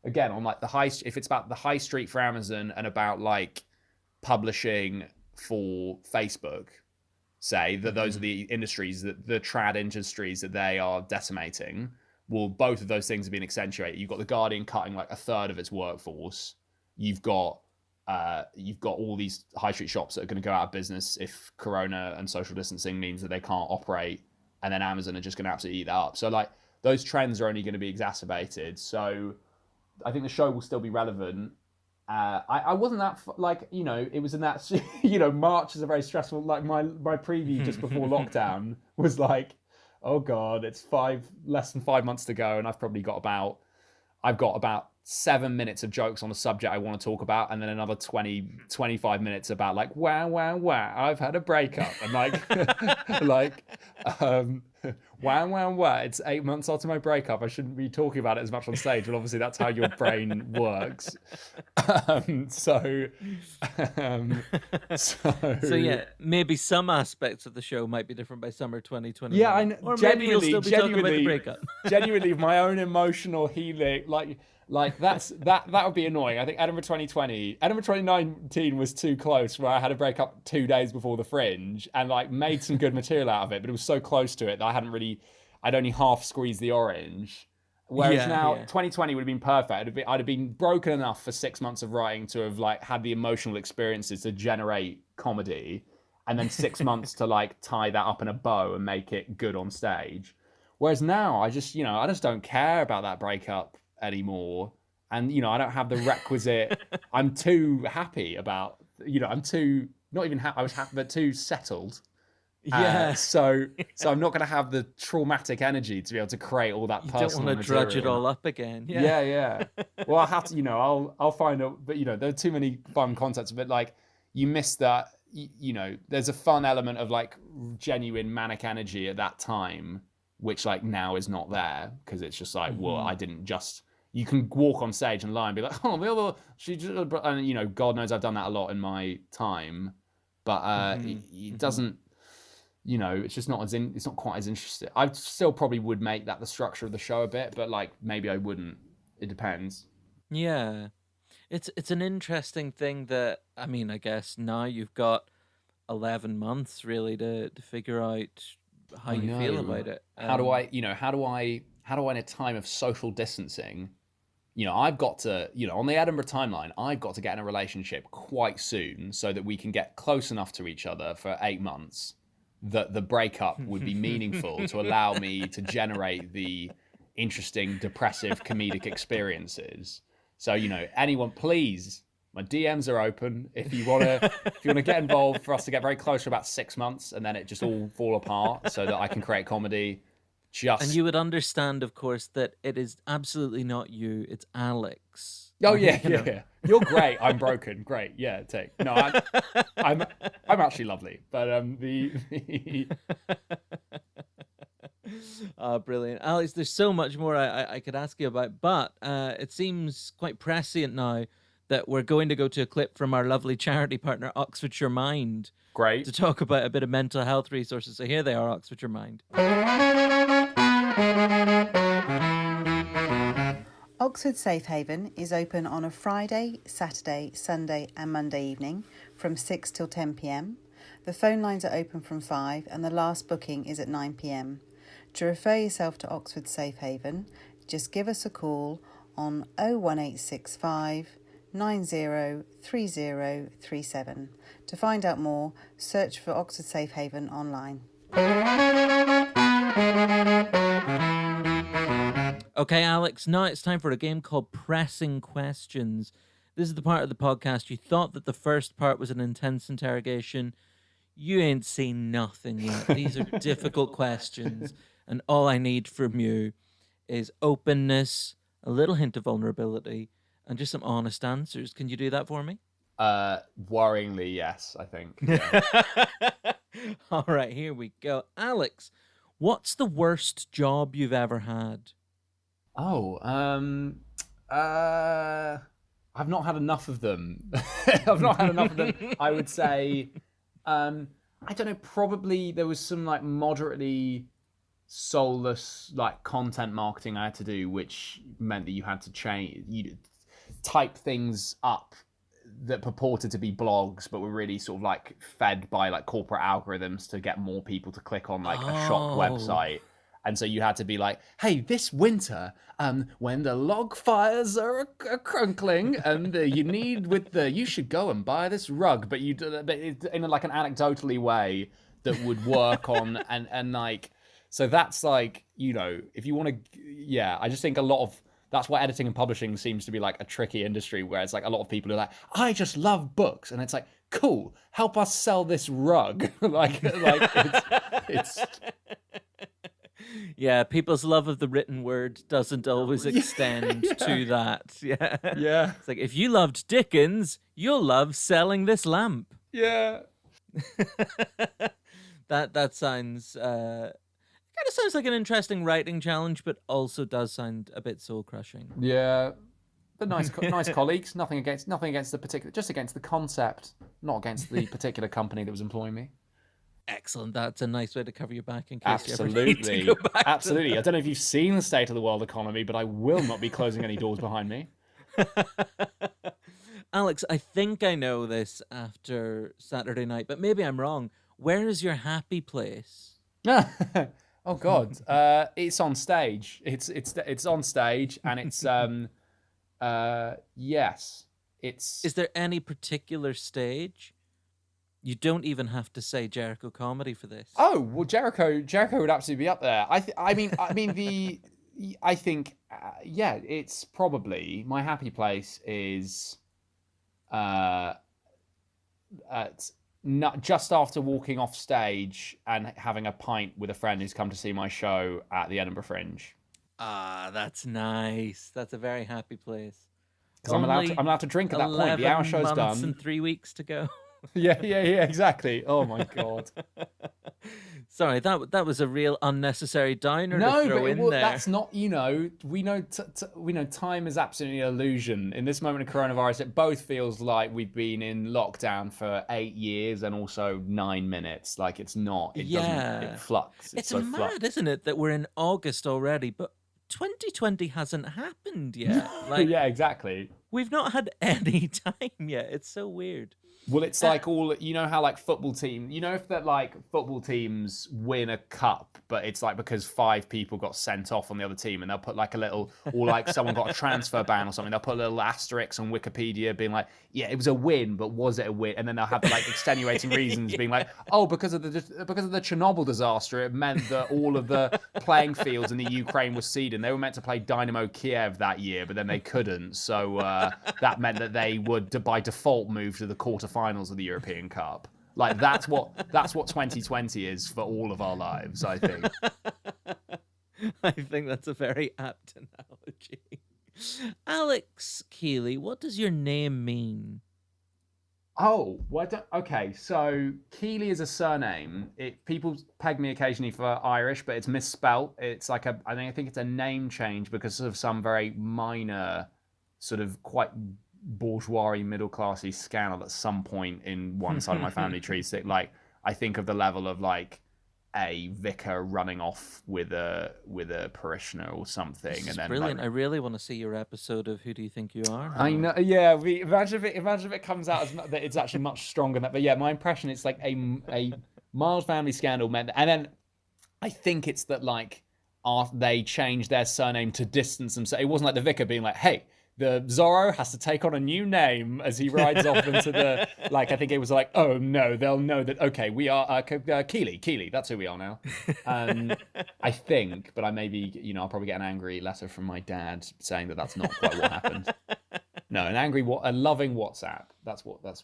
again, on like if it's about the high street for Amazon and about like publishing for Facebook, say that those are the industries, that the trad industries that they are decimating. Well, both of those things have been accentuated. You've got The Guardian cutting like a third of its workforce. You've got all these high street shops that are going to go out of business if Corona and social distancing means that they can't operate, and then Amazon are just going to absolutely eat that up. So like those trends are only going to be exacerbated. So I think the show will still be relevant. I wasn't that it was in that March is a very stressful, like my preview just before lockdown was like, oh god, it's less than 5 months to go, and I've got about 7 minutes of jokes on a subject I want to talk about, and then another 25 minutes about like wow, I've had a breakup, and wow, it's 8 months after my breakup, I shouldn't be talking about it as much on stage, but obviously that's how your brain works. So yeah, maybe some aspects of the show might be different by summer 2021. Yeah, I know. Or maybe you'll still be talking about the breakup. Genuinely, my own emotional healing, like that would be annoying. I think Edinburgh 2019 was too close, where I had a breakup 2 days before the Fringe and like made some good material out of it, but it was so close to it that I'd only half squeezed the orange. Whereas now 2020 would have been perfect. I'd have been broken enough for 6 months of writing to have like had the emotional experiences to generate comedy, and then 6 months to like tie that up in a bow and make it good on stage. Whereas now I just don't care about that breakup anymore, and I don't have the requisite I'm too happy about, I'm too not even happy, I was happy but too settled, so I'm not going to have the traumatic energy to be able to create all that personal don't want to material. drudge it all up again. Yeah. Well, I'll have to, I'll find out, but there are too many fun concepts, but like you miss that, there's a fun element of like genuine manic energy at that time, which like now is not there, because it's just like, well, I didn't just, you can walk on stage and lie and be like, oh, well, she just, and God knows I've done that a lot in my time, but it doesn't, it's just not it's not quite as interesting. I still probably would make that the structure of the show a bit, but like maybe I wouldn't. It depends. Yeah, it's an interesting thing that, I mean, I guess now you've got 11 months really to figure out how you feel about it. How do I in a time of social distancing, I've got to, on the Edinburgh timeline, I've got to get in a relationship quite soon so that we can get close enough to each other for 8 months that the breakup would be meaningful to allow me to generate the interesting, depressive, comedic experiences. So, anyone, please, my DMs are open. If you want to get involved, for us to get very close for about 6 months and then it just all fall apart so that I can create comedy. And you would understand, of course, that it is absolutely not you, it's Alex. Oh yeah. You're great. I'm broken. Great. Yeah. No, I'm actually lovely. But Brilliant. Alex, there's so much more I could ask you about, but it seems quite prescient now that we're going to go to a clip from our lovely charity partner, Oxfordshire Mind, Great. to talk about a bit of mental health resources. So here they are, Oxfordshire Mind. Oxford Safe Haven is open on a Friday, Saturday, Sunday and Monday evening from 6 till 10 p.m. The phone lines are open from 5 and the last booking is at 9 p.m. To refer yourself to Oxford Safe Haven, just give us a call on 01865 903037. To find out more, search for Oxford Safe Haven online. Okay, Alex, now it's time for a game called Pressing Questions. This is the part of the podcast you thought that the first part was an intense interrogation. You ain't seen nothing yet. These are difficult questions, and all I need from you is openness, a little hint of vulnerability, and just some honest answers. Can you do that for me? Worryingly, yes, I think. Yeah. All right, here we go. Alex, what's the worst job you've ever had? Oh, I've not had enough of them. I've not had enough of them. I would say, I don't know, probably there was some like moderately soulless like content marketing I had to do, which meant that you had to type things up that purported to be blogs, but were really sort of like fed by like corporate algorithms to get more people to click on like a shop website. And so you had to be like, hey, this winter, when the log fires are crunkling, and you should go and buy this rug, but in like an anecdotally way that would work on, and like, so that's like, you know, if you want to, yeah, I just think that's why editing and publishing seems to be like a tricky industry, where it's like a lot of people are like, I just love books, and it's like, cool, help us sell this rug, like it's. Yeah, people's love of the written word doesn't always extend to that. Yeah. Yeah. It's like, if you loved Dickens, you'll love selling this lamp. Yeah. That sounds kind of sounds like an interesting writing challenge, but also does sound a bit soul crushing. Yeah. But nice colleagues. Nothing against the particular, just against the concept, not against the particular company that was employing me. Excellent. That's a nice way to cover your back in case Absolutely. you ever need to go back. Absolutely. I don't know if you've seen the state of the world economy, but I will not be closing any doors behind me. Alex, I think I know this after Saturday night, but maybe I'm wrong. Where is your happy place? Oh God, it's on stage. It's on stage, and it's yes, it's. Is there any particular stage? You don't even have to say Jericho Comedy for this. Oh well, Jericho would absolutely be up there. I think yeah, it's probably my happy place is at not just after walking off stage and having a pint with a friend who's come to see my show at the Edinburgh Fringe. Ah, that's nice. That's a very happy place. Because I'm allowed to drink at that point. The hour show's done. And 3 weeks to go. Yeah, exactly. Oh my God. Sorry, that was a real unnecessary downer to throw in there. That's not, we know time is absolutely an illusion. In this moment of coronavirus, it both feels like we've been in lockdown for 8 years and also 9 minutes. Like it's not. It doesn't. It flux. It's so mad, isn't it, that we're in August already, but 2020 hasn't happened yet. Like, yeah, exactly. We've not had any time yet. It's so weird. Well, it's like how like football team, if that like football teams win a cup, but it's like because 5 people got sent off on the other team, and they'll put like a little, or like someone got a transfer ban or something, they'll put a little asterisk on Wikipedia being like, yeah, it was a win, but was it a win? And then they'll have like extenuating reasons being like, oh, because of the Chernobyl disaster, it meant that all of the playing fields in the Ukraine were seeded. They were meant to play Dynamo Kiev that year, but then they couldn't. So that meant that they would by default move to the quarterfinals of the European Cup. Like that's what 2020 is for all of our lives, I think. I think that's a very apt analogy. Alex Kealy, what does your name mean? Oh, okay. So Kealy is a surname. People peg me occasionally for Irish, but it's misspelt. It's like I think it's a name change because of some very minor, sort of quite bourgeois middle classy scandal at some point in one side of my family tree. So, like, I think of the level of like a vicar running off with a parishioner or something. This is and then brilliant. like, I really want to see your episode of Who Do You Think You Are? I know, yeah. Imagine if it comes out as that it's actually much stronger than that. But yeah, my impression it's like a mild family scandal meant, and then I think it's that like they changed their surname to distance themselves. It wasn't like the vicar being like, "Hey, the Zorro has to take on a new name as he rides off into the like." I think it was like, "Oh no, they'll know that. Okay, we are Kealy. That's who we are now." I think, but I maybe I'll probably get an angry letter from my dad saying that that's not quite what happened. No, a loving WhatsApp.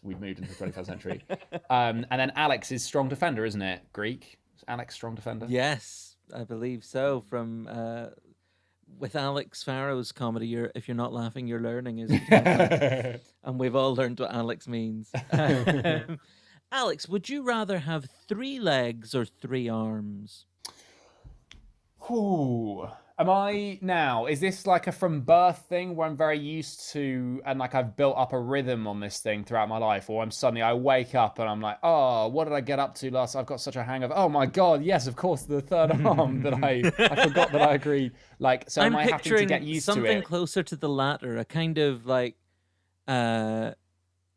We've moved into the 21st century. And then Alex is strong defender, isn't it? Greek. Is Alex strong defender? Yes, I believe so. From with Alex Farrow's comedy, if you're not laughing, you're learning. And we've all learned what Alex means. Alex, would you rather have 3 legs or 3 arms? Ooh. Is this like a from birth thing where I'm very used to, and like I've built up a rhythm on this thing throughout my life, or I wake up and I'm like, oh, what did I get up to last? I've got such a hangover. Oh my God, yes, of course, the third arm that I forgot that I agreed. Like, so am I having to get used to it? Something closer to the latter, a kind of like,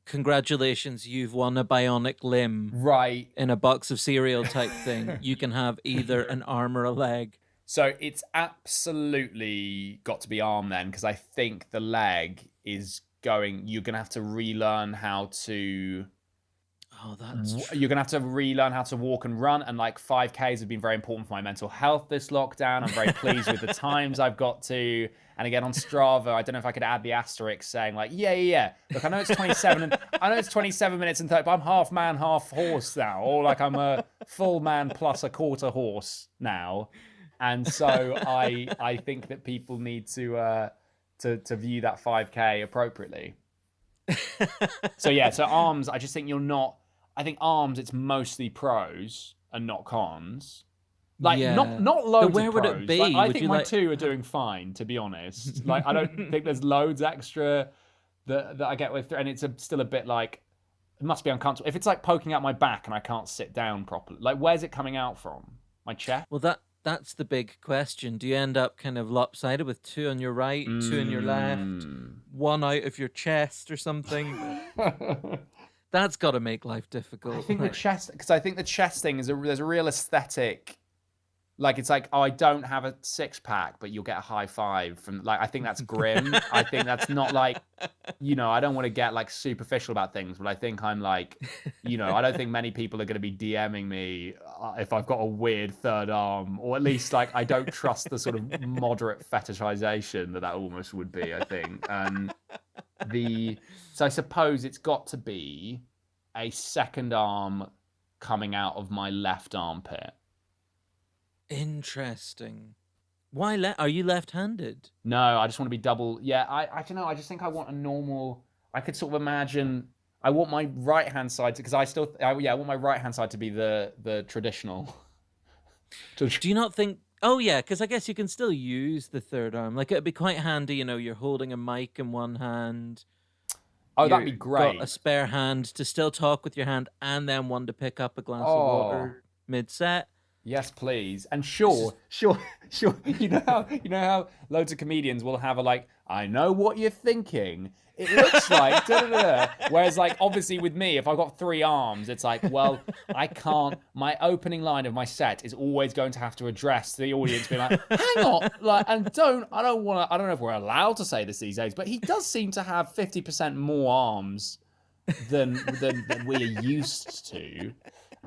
congratulations, you've won a bionic limb. Right. In a box of cereal type thing. You can have either an arm or a leg. So it's absolutely got to be arm then, because I think the leg is you're going to have to relearn how to... Oh, that's true. You're going to have to relearn how to walk and run, and like 5Ks have been very important for my mental health this lockdown. I'm very pleased with the times I've got to. And again, on Strava, I don't know if I could add the asterisk saying like, yeah. Look, I know it's 27 minutes and 30, but I'm half man, half horse now. Or like I'm a full man plus a quarter horse now. And so I think that people need to view that 5K appropriately. So arms, I just think I think arms, it's mostly pros and not cons. Like, not loads where of would pros. it be? Like, I think my 2 are doing fine, to be honest. Like, I don't think there's loads extra that I get with, and it's still a bit like, it must be uncomfortable. If it's like poking out my back and I can't sit down properly, like, where's it coming out from? My chest? Well, that's the big question. Do you end up kind of lopsided with 2 on your right, 2 on your left, 1 out of your chest or something? That's got to make life difficult. I think the chest, because I think the chest thing there's a real aesthetic. Like, it's like, oh, I don't have a 6-pack, but you'll get a high five from, like, I think that's grim. I think that's not like, I don't want to get like superficial about things, but I think I'm like, I don't think many people are going to be DMing me if I've got a weird third arm, or at least like, I don't trust the sort of moderate fetishization that almost would be, I think. So I suppose it's got to be a second arm coming out of my left armpit. Interesting. Why are you left-handed? No, I just want to be double. Yeah, I don't know. I just think I want a normal. I could sort of imagine. I want my right hand side because I want my right hand side to be the traditional. Do you not think? Oh yeah, because I guess you can still use the third arm. Like, it'd be quite handy. You're holding a mic in one hand. Oh, that'd be great. Got a spare hand to still talk with your hand, and then one to pick up a glass of water mid-set. Yes, please. And sure. You know how loads of comedians will have I know what you're thinking. It looks like da-da-da. Whereas, like, obviously with me, if I've got 3 arms, it's like, well, I can't. My opening line of my set is always going to have to address the audience, being like, hang on, I don't know if we're allowed to say this these days, but he does seem to have 50% more arms than we're used to.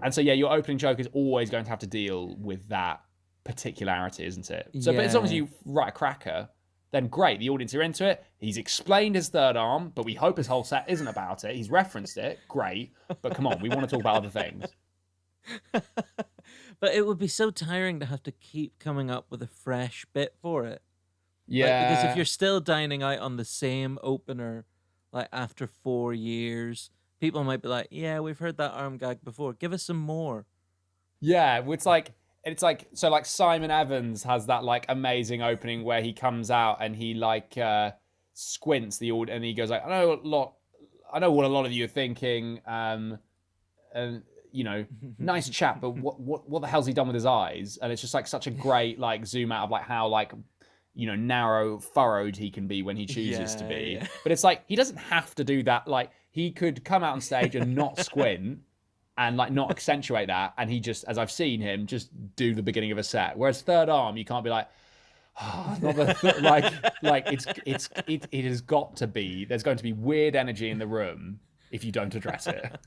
And so, your opening joke is always going to have to deal with that particularity, isn't it? So, But as long as you write a cracker, then great. The audience are into it. He's explained his third arm, but we hope his whole set isn't about it. He's referenced it. Great. But come on, we want to talk about other things. But it would be so tiring to have to keep coming up with a fresh bit for it. Yeah. Because if you're still dining out on the same opener, like after 4 years, people might be like, yeah, we've heard that arm gag before. Give us some more. Yeah, it's like so like Simon Evans has that like amazing opening where he comes out and he like squints and he goes like, I know what a lot of you are thinking, and you know, nice chap, but what the hell's he done with his eyes? And it's just like such a great like zoom out of like how like, you know, narrow furrowed he can be when he chooses to be. Yeah. But it's like he doesn't have to do that. Like he could come out on stage and not squint and like not accentuate that, and he just, as I've seen him, just do the beginning of a set. Whereas third arm, you can't be like, oh, not like it has got to be. There's going to be weird energy in the room if you don't address it.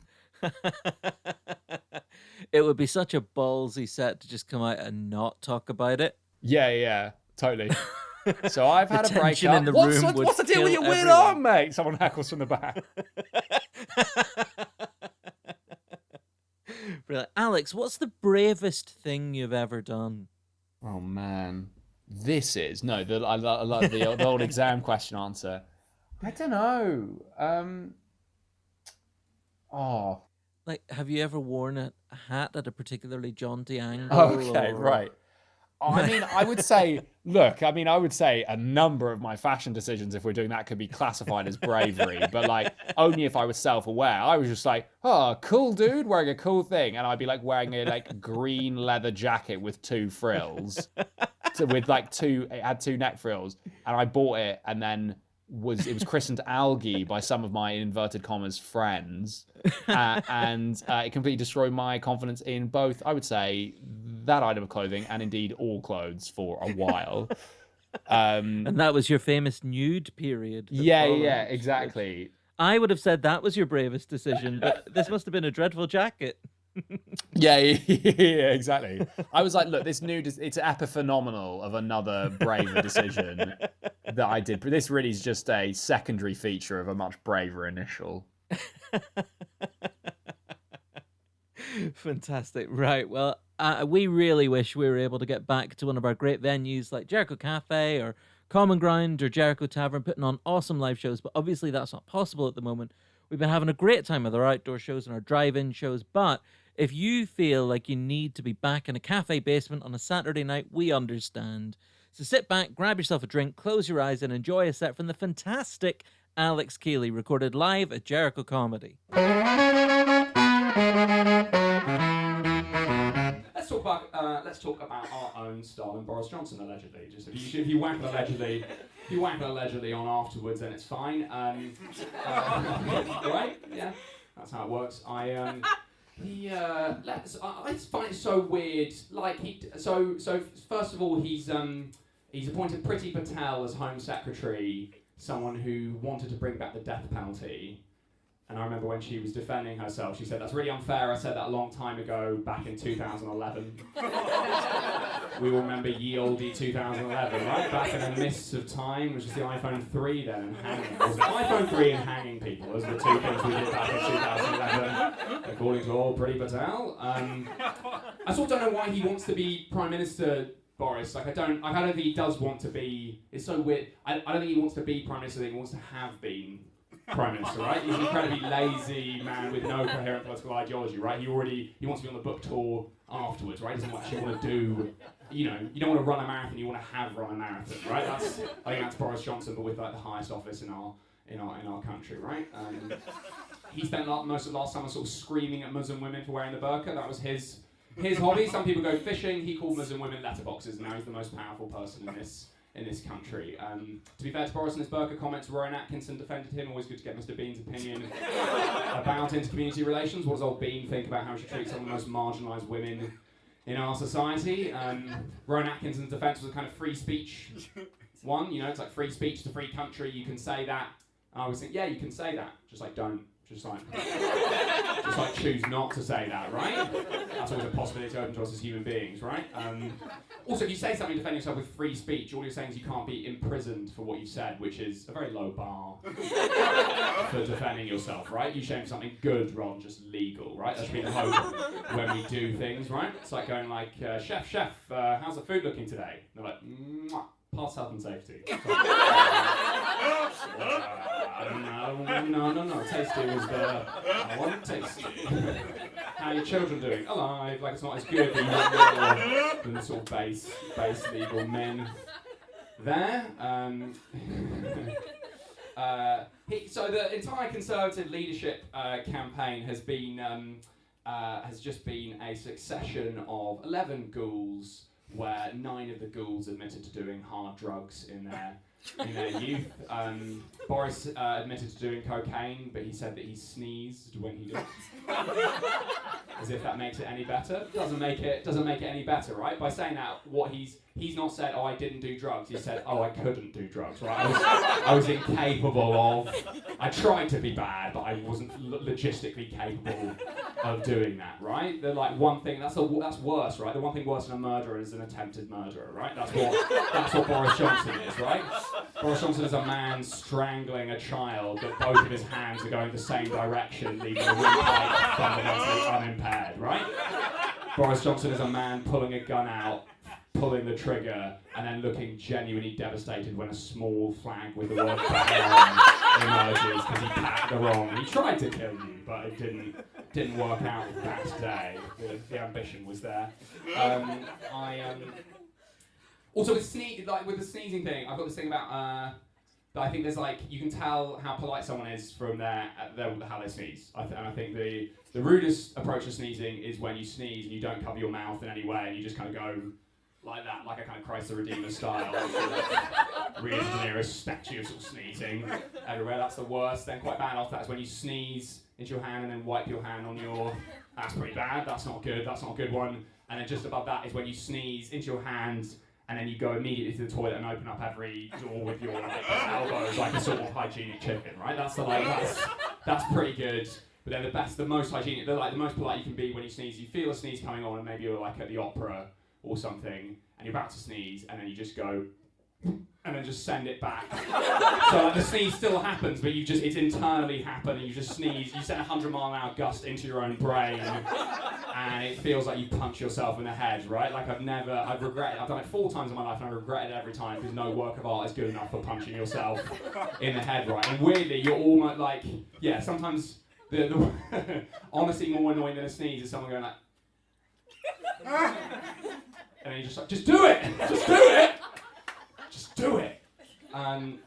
It would be such a ballsy set to just come out and not talk about it. Yeah, totally. So I've had a tension breakup. in the What's room would the deal with your kill weird everyone. arm, mate? Someone heckles from the back. Brilliant. Alex, what's the bravest thing you've ever done? Oh man, this is I love the old exam question answer. I don't know. Like, have you ever worn a hat at a particularly jaunty angle? Okay, or... right. I mean, I would say a number of my fashion decisions, if we're doing that, could be classified as bravery, but like only if I was self-aware. I was just like, oh, cool dude wearing a cool thing, and I'd be like wearing a like green leather jacket with 2 frills, it had 2 neck frills, and I bought it, and then it was christened algae by some of my inverted commas friends, and it completely destroyed my confidence in both, I would say, that item of clothing and indeed all clothes for a while. And that was your famous nude period. Yeah, exactly. I would have said that was your bravest decision, but this must have been a dreadful jacket. Yeah, exactly. I was like, look, this nude it's epiphenomenal of another braver decision that I did. But this really is just a secondary feature of a much braver initial. Fantastic. Right. Well, we really wish we were able to get back to one of our great venues like Jericho Cafe or Common Ground or Jericho Tavern, putting on awesome live shows, but obviously that's not possible at the moment. We've been having a great time with our outdoor shows and our drive-in shows, but if you feel like you need to be back in a cafe basement on a Saturday night, we understand. So sit back, grab yourself a drink, close your eyes, and enjoy a set from the fantastic Alex Kealy, recorded live at Jericho Comedy. Let's talk about our own style and Boris Johnson allegedly. Just if you whack allegedly on afterwards, then it's fine. Right? Yeah, that's how it works. I find it so weird. Like so first of all, he's appointed Priti Patel as Home Secretary, someone who wanted to bring back the death penalty. And I remember when she was defending herself, she said, that's really unfair. I said that a long time ago, back in 2011. We all remember ye olde 2011, right? Back in the mists of time, which is the iPhone 3 then, and hanging. It was the iPhone 3 and hanging people. Those are the 2 things we did back in 2011, according to old Priti Patel. I sort of don't know why he wants to be Prime Minister, Boris. Like, I don't think he does want to be. It's so weird. I don't think he wants to be Prime Minister, I think he wants to have been Prime Minister, right? He's an incredibly lazy man with no coherent political ideology, right? He wants to be on the book tour afterwards, right? He doesn't actually want to do, you don't want to run a marathon, you want to run a marathon, right? I think that's Boris Johnson, but with like the highest office in our country, right? He spent most of last summer sort of screaming at Muslim women for wearing the burqa. That was his hobby. Some people go fishing. He called Muslim women letterboxes, and now he's the most powerful person in this country. To be fair to Boris and his burqa comments, Rowan Atkinson defended him. Always good to get Mr. Bean's opinion about intercommunity relations. What does old Bean think about how we should treat some of the most marginalised women in our society? Rowan Atkinson's defence was a kind of free speech one. It's like free speech to free country. You can say that. And I always think, yeah, you can say that. Just like don't. Just like choose not to say that, right? That's always a possibility open to us as human beings, right? Also, if you say something defending yourself with free speech, all you're saying is you can't be imprisoned for what you said, which is a very low bar for defending yourself, right? You shame something good rather than just legal, right? That should be the hope when we do things, right? It's like going like, chef, how's the food looking today? And they're like, mwah. Past health and safety. I don't No. Tasty was the, I want tasty. How are your children doing? Alive. Like, it's not as good than the sort of base legal men there. So the entire Conservative leadership campaign has just been a succession of 11 ghouls, where 9 of the ghouls admitted to doing hard drugs in their youth. Boris admitted to doing cocaine, but he said that he sneezed when he did it. As if that makes it any better. Doesn't make it any better, right? By saying that, what he's not said, oh, I didn't do drugs. He said, oh, I couldn't do drugs, right? I was incapable of. I tried to be bad, but I wasn't logistically capable of doing that, right? The one thing that's worse, right? The one thing worse than a murderer is an attempted murderer, right? That's what Boris Johnson is, right? Boris Johnson is a man strangling a child, but both of his hands are going the same direction, leaving the windpipe fundamentally unimpaired, right? Boris Johnson is a man pulling a gun out, pulling the trigger, and then looking genuinely devastated when a small flag with the word "ban" emerges because he packed the wrong. He tried to kill you, but it didn't work out that day. The ambition was there. Also with the sneezing thing, I've got this thing about that I think there's you can tell how polite someone is from how they sneeze. And I think the rudest approach to sneezing is when you sneeze and you don't cover your mouth in any way and you just kind of go like that, like a kind of Christ the Redeemer style. Re-engineer a statue of sort of sneezing everywhere. That's the worst. Then quite bad after that is when you sneeze into your hand and then wipe your hand on your. That's pretty bad. That's not good. That's not a good one. And then just above that is when you sneeze into your hand and then you go immediately to the toilet and open up every door with your elbows like a sort of hygienic chicken, right? That's pretty good. But then the most hygienic, the most polite you can be when you sneeze. You feel a sneeze coming on, and maybe you're at the opera or something, and you're about to sneeze, and then you just go, and then just send it back. So the sneeze still happens, but it's internally happened, and you just sneeze. You send a 100-mile-an-hour gust into your own brain, and it feels like you punch yourself in the head, right? I've regretted. I've done it 4 times in my life, and I regret it every time because no work of art is good enough for punching yourself in the head, right? And weirdly, you're almost sometimes the honestly more annoying than a sneeze is someone going like. And then you're just do it! Just do it! Just do it! I'm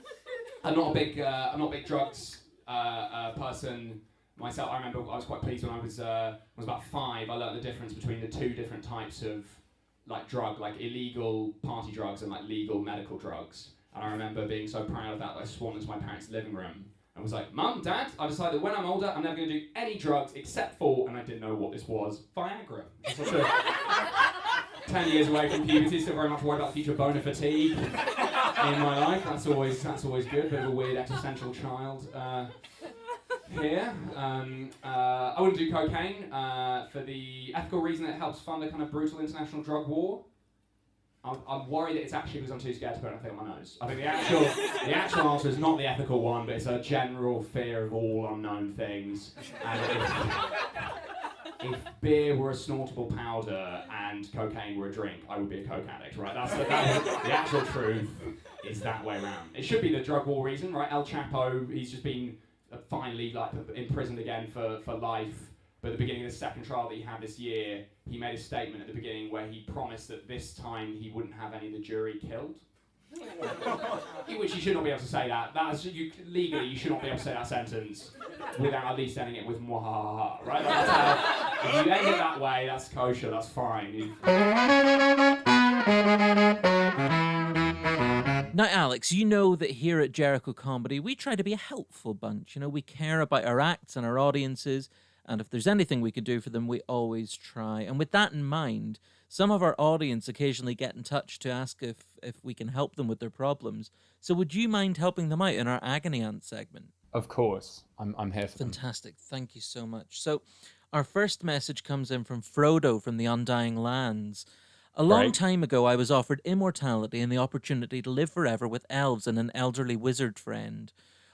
not a big drugs person myself. I remember I was quite pleased when I was about 5. I learned the difference between the 2 different types of drug, illegal party drugs and legal medical drugs. And I remember being so proud of that I swan into my parents' living room and was like, Mum, Dad, I decided when I'm older, I'm never going to do any drugs except for, and I didn't know what this was, Viagra. 10 years away from puberty, still very much worried about the future bone of fatigue in my life. That's always good. Bit of a weird existential child here. I wouldn't do cocaine for the ethical reason that it helps fund a kind of brutal international drug war. I'm worried that it's actually because I'm too scared to put anything on my nose. I think the actual answer is not the ethical one, but it's a general fear of all unknown things. And if beer were a snortable powder and cocaine were a drink, I would be a coke addict, right? That's the actual truth is that way around. It should be the drug war reason, right? El Chapo, he's just been finally imprisoned again for life. But at the beginning of the second trial that he had this year, he made a statement at the beginning where he promised that this time he wouldn't have any of the jury killed. Which you should not be able to say that. Legally, you should not be able to say that sentence without at least ending it with mwahaha, right? If you end it that way, that's kosher, that's fine. Now, Alex, you know that here at Jericho Comedy, we try to be a helpful bunch. We care about our acts and our audiences, and if there's anything we could do for them, we always try. And with that in mind, some of our audience occasionally get in touch to ask if we can help them with their problems. So would you mind helping them out in our Agony Aunt segment? Of course. I'm here for them. Fantastic. Thank you so much. So our first message comes in from Frodo from the Undying Lands. A long time ago, I was offered immortality and the opportunity to live forever with elves and an elderly wizard friend.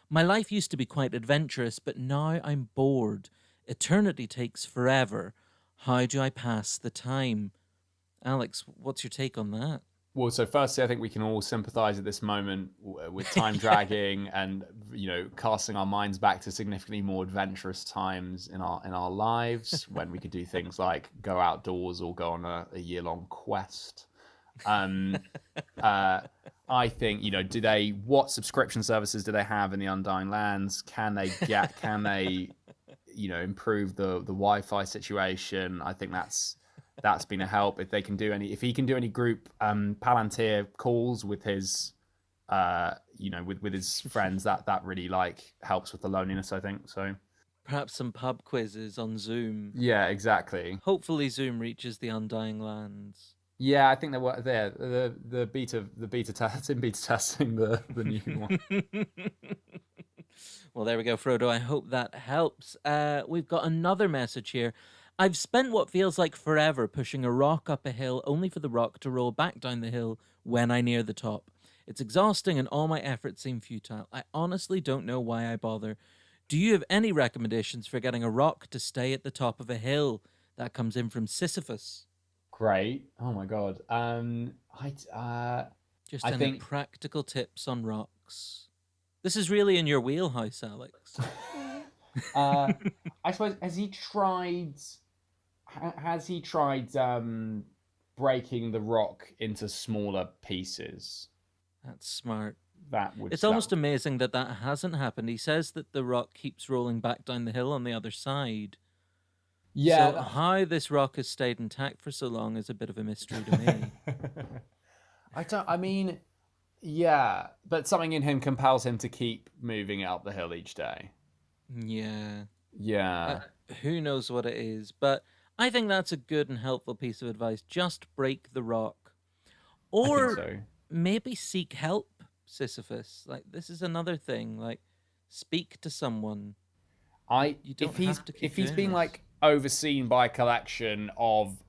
My life used to be quite adventurous, but now I'm bored. Eternity takes forever. How do I pass the time? Alex, what's your take on that? Well, so firstly, I think we can all sympathise at this moment with time dragging and casting our minds back to significantly more adventurous times in our lives when we could do things like go outdoors or go on a year-long quest. I think what subscription services do they have in the Undying Lands? Can they improve the Wi-Fi situation? I think that's been a help. If he can do any group Palantir calls with his with his friends, that really helps with the loneliness, I think. So Perhaps some pub quizzes on Zoom. yeah, exactly. Hopefully Zoom reaches the Undying Lands. Yeah, I think they were there. The beta test in beta testing the new one. Well, there we go, Frodo. I hope that helps. We've got another message here. I've spent what feels like forever pushing a rock up a hill only for the rock to roll back down the hill when I near the top. It's exhausting and all my efforts seem futile. I honestly don't know why I bother. Do you have any recommendations for getting a rock to stay at the top of a hill? That comes in from Sisyphus. Great. Oh my god. Just any practical tips on rocks. This is really in your wheelhouse, Alex. I suppose has he tried breaking the rock into smaller pieces? That's smart. It's almost amazing that hasn't happened. He says that the rock keeps rolling back down the hill on the other side. Yeah. So how this rock has stayed intact for so long is a bit of a mystery to me. Yeah, but something in him compels him to keep moving it up the hill each day. Yeah. Yeah. Who knows what it is, but I think that's a good and helpful piece of advice. Just break the rock. Or I think so. Maybe seek help, Sisyphus. This is another thing. Speak to someone. If he's being overseen by a collection of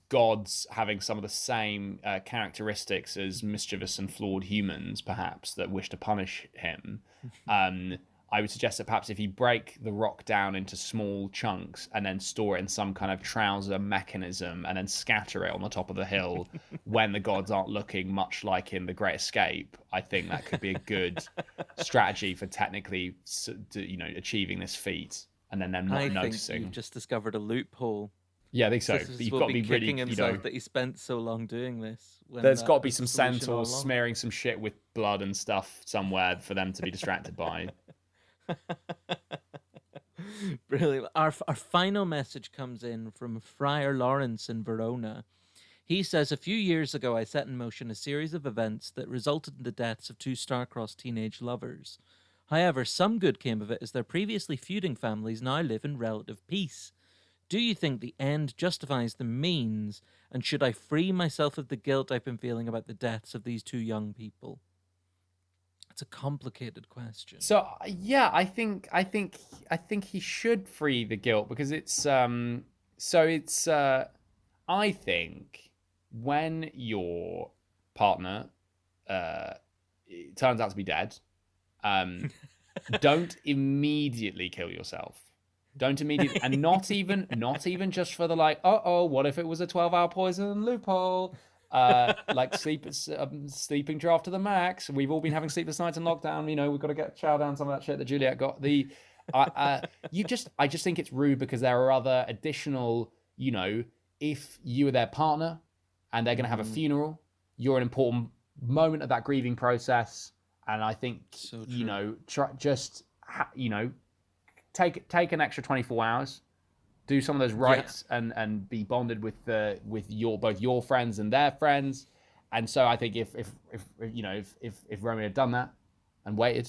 gods having some of the same characteristics as mischievous and flawed humans, perhaps, that wish to punish him, I would suggest that perhaps if you break the rock down into small chunks and then store it in some kind of trouser mechanism and then scatter it on the top of the hill when the gods aren't looking, much like in The Great Escape, I think that could be a good strategy for technically achieving this feat and then them not noticing. I think you've just discovered a loophole. Yeah, I think so. You've got to be kicking himself that he spent so long doing this. There's got to be some centaurs smearing some shit with blood and stuff somewhere for them to be distracted by. Brilliant. Our final message comes in from Friar Lawrence in Verona. He says, a few years ago I set in motion a series of events that resulted in the deaths of two star-crossed teenage lovers. However, some good came of it as their previously feuding families now live in relative peace. Do you think the end justifies the means, and should I free myself of the guilt I've been feeling about the deaths of these two young people? It's a complicated question. So yeah, I think he should free the guilt because it's I think when your partner turns out to be dead, don't immediately kill yourself. Don't immediately, and not even just for the what if it was a 12-hour poison loophole? Sleeping draft to the max. We've all been having sleepless nights in lockdown. We've got to chow down some of that shit that Juliet got. I just think it's rude because there are other additional, if you are their partner and they're going to have a funeral, you're an important moment of that grieving process. And I think, take an extra 24 hours, do some of those rites and be bonded with both your friends and their friends. And so I think if Romeo had done that and waited,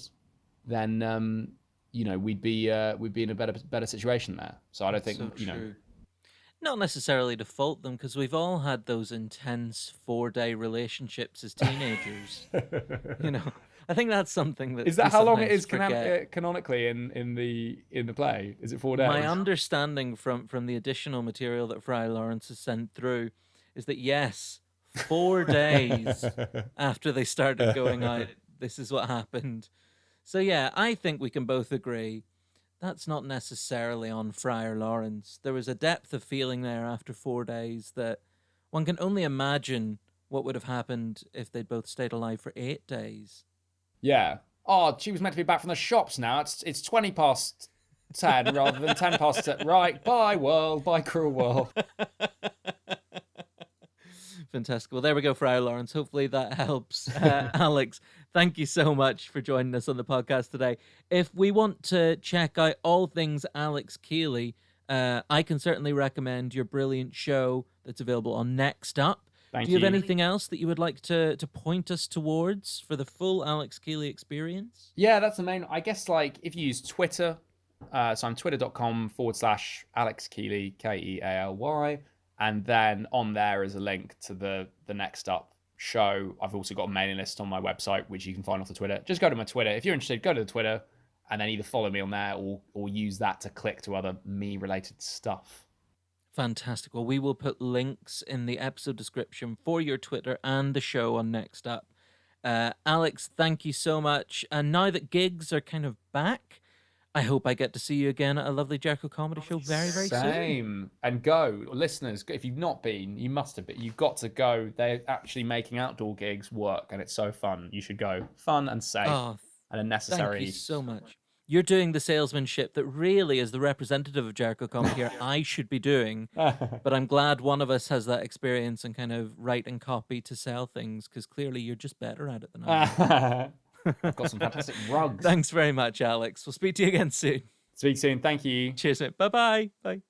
then we'd be in a better situation there. So I don't think not necessarily to fault them, because we've all had those intense 4-day relationships as teenagers. I think that's something that is that how long it is canonically in the play? Is it 4 days? My understanding from the additional material that Friar Lawrence has sent through is that yes, 4 days after they started going out, this is what happened. So yeah, I think we can both agree that's not necessarily on Friar Lawrence. There was a depth of feeling there after 4 days that One can only imagine what would have happened if they'd both stayed alive for 8 days. Yeah. Oh, she was meant to be back from the shops now. It's 20 past 10 rather than 10 past 10. Right, bye world, bye cruel world. Fantastic. Well, there we go for our Lawrence. Hopefully that helps. Alex, thank you so much for joining us on the podcast today. If we want to check out all things Alex Kealy, I can certainly recommend your brilliant show that's available on Next Up. Thank Do you you. have anything else that you would like to point us towards for the full Alex Kealy experience? Yeah, that's the main. I guess like if you use Twitter, so I'm twitter.com/Alex Kealy, Kealy. And then on there is a link to the Next Up show. I've also got a mailing list on my website, which you can find off the Twitter. Just go to my Twitter. If you're interested, go to the Twitter and then either follow me on there or use that to click to other me-related stuff. Fantastic. Well, we will put links in the episode description for your Twitter and the show on Next Up. Alex, thank you so much. And now that gigs are kind of back, I hope I get to see you again at a lovely Jericho Comedy Show very, very soon. Same. And go, listeners, if you've not been, you must have been. You've got to go. They're actually making outdoor gigs work, and it's so fun. You should go. Fun and safe and a necessary. Thank you so much. You're doing the salesmanship that really, as the representative of Jericho Comedy here, I should be doing. But I'm glad one of us has that experience and kind of writing copy to sell things, because clearly you're just better at it than I am. I've got some fantastic rugs. Thanks very much, Alex. We'll speak to you again soon. Speak soon. Thank you. Cheers, mate. Bye-bye. Bye.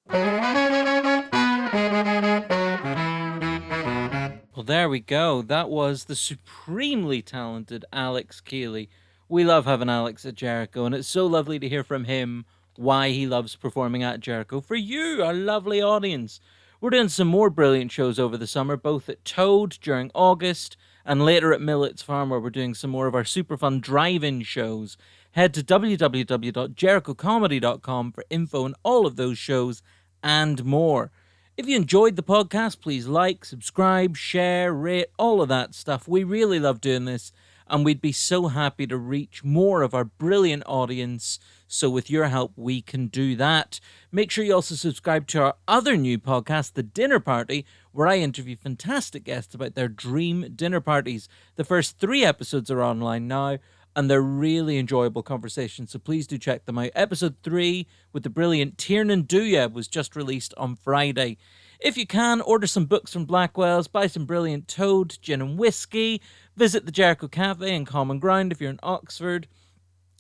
Well, there we go. That was the supremely talented Alex Kealy. We love having Alex at Jericho, and it's so lovely to hear from him why he loves performing at Jericho. For you, our lovely audience, we're doing some more brilliant shows over the summer, both at Toad during August and later at Millet's Farm, where we're doing some more of our super fun drive-in shows. Head to www.jerichocomedy.com for info on all of those shows and more. If you enjoyed the podcast, please like, subscribe, share, rate, all of that stuff. We really love doing this, and we'd be so happy to reach more of our brilliant audience. So with your help, we can do that. Make sure you also subscribe to our other new podcast, The Dinner Party, where I interview fantastic guests about their dream dinner parties. The first 3 episodes are online now, and they're really enjoyable conversations, so please do check them out. Episode 3 with the brilliant Tiernan Douya was just released on Friday. If you can, order some books from Blackwell's, buy some brilliant Toad, gin and whiskey, visit the Jericho Cafe and Common Ground if you're in Oxford.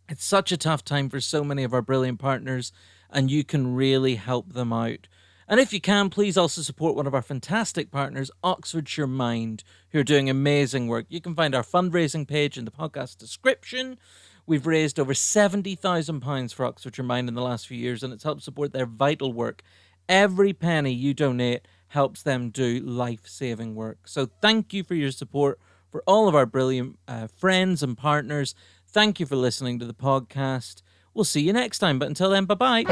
It's such a tough time for so many of our brilliant partners, and you can really help them out. And if you can, please also support one of our fantastic partners, Oxfordshire Mind, who are doing amazing work. You can find our fundraising page in the podcast description. We've raised over £70,000 for Oxfordshire Mind in the last few years, and it's helped support their vital work. Every penny you donate helps them do life-saving work. So thank you for your support for all of our brilliant friends and partners. Thank you for listening to the podcast. We'll see you next time, but until then, bye-bye.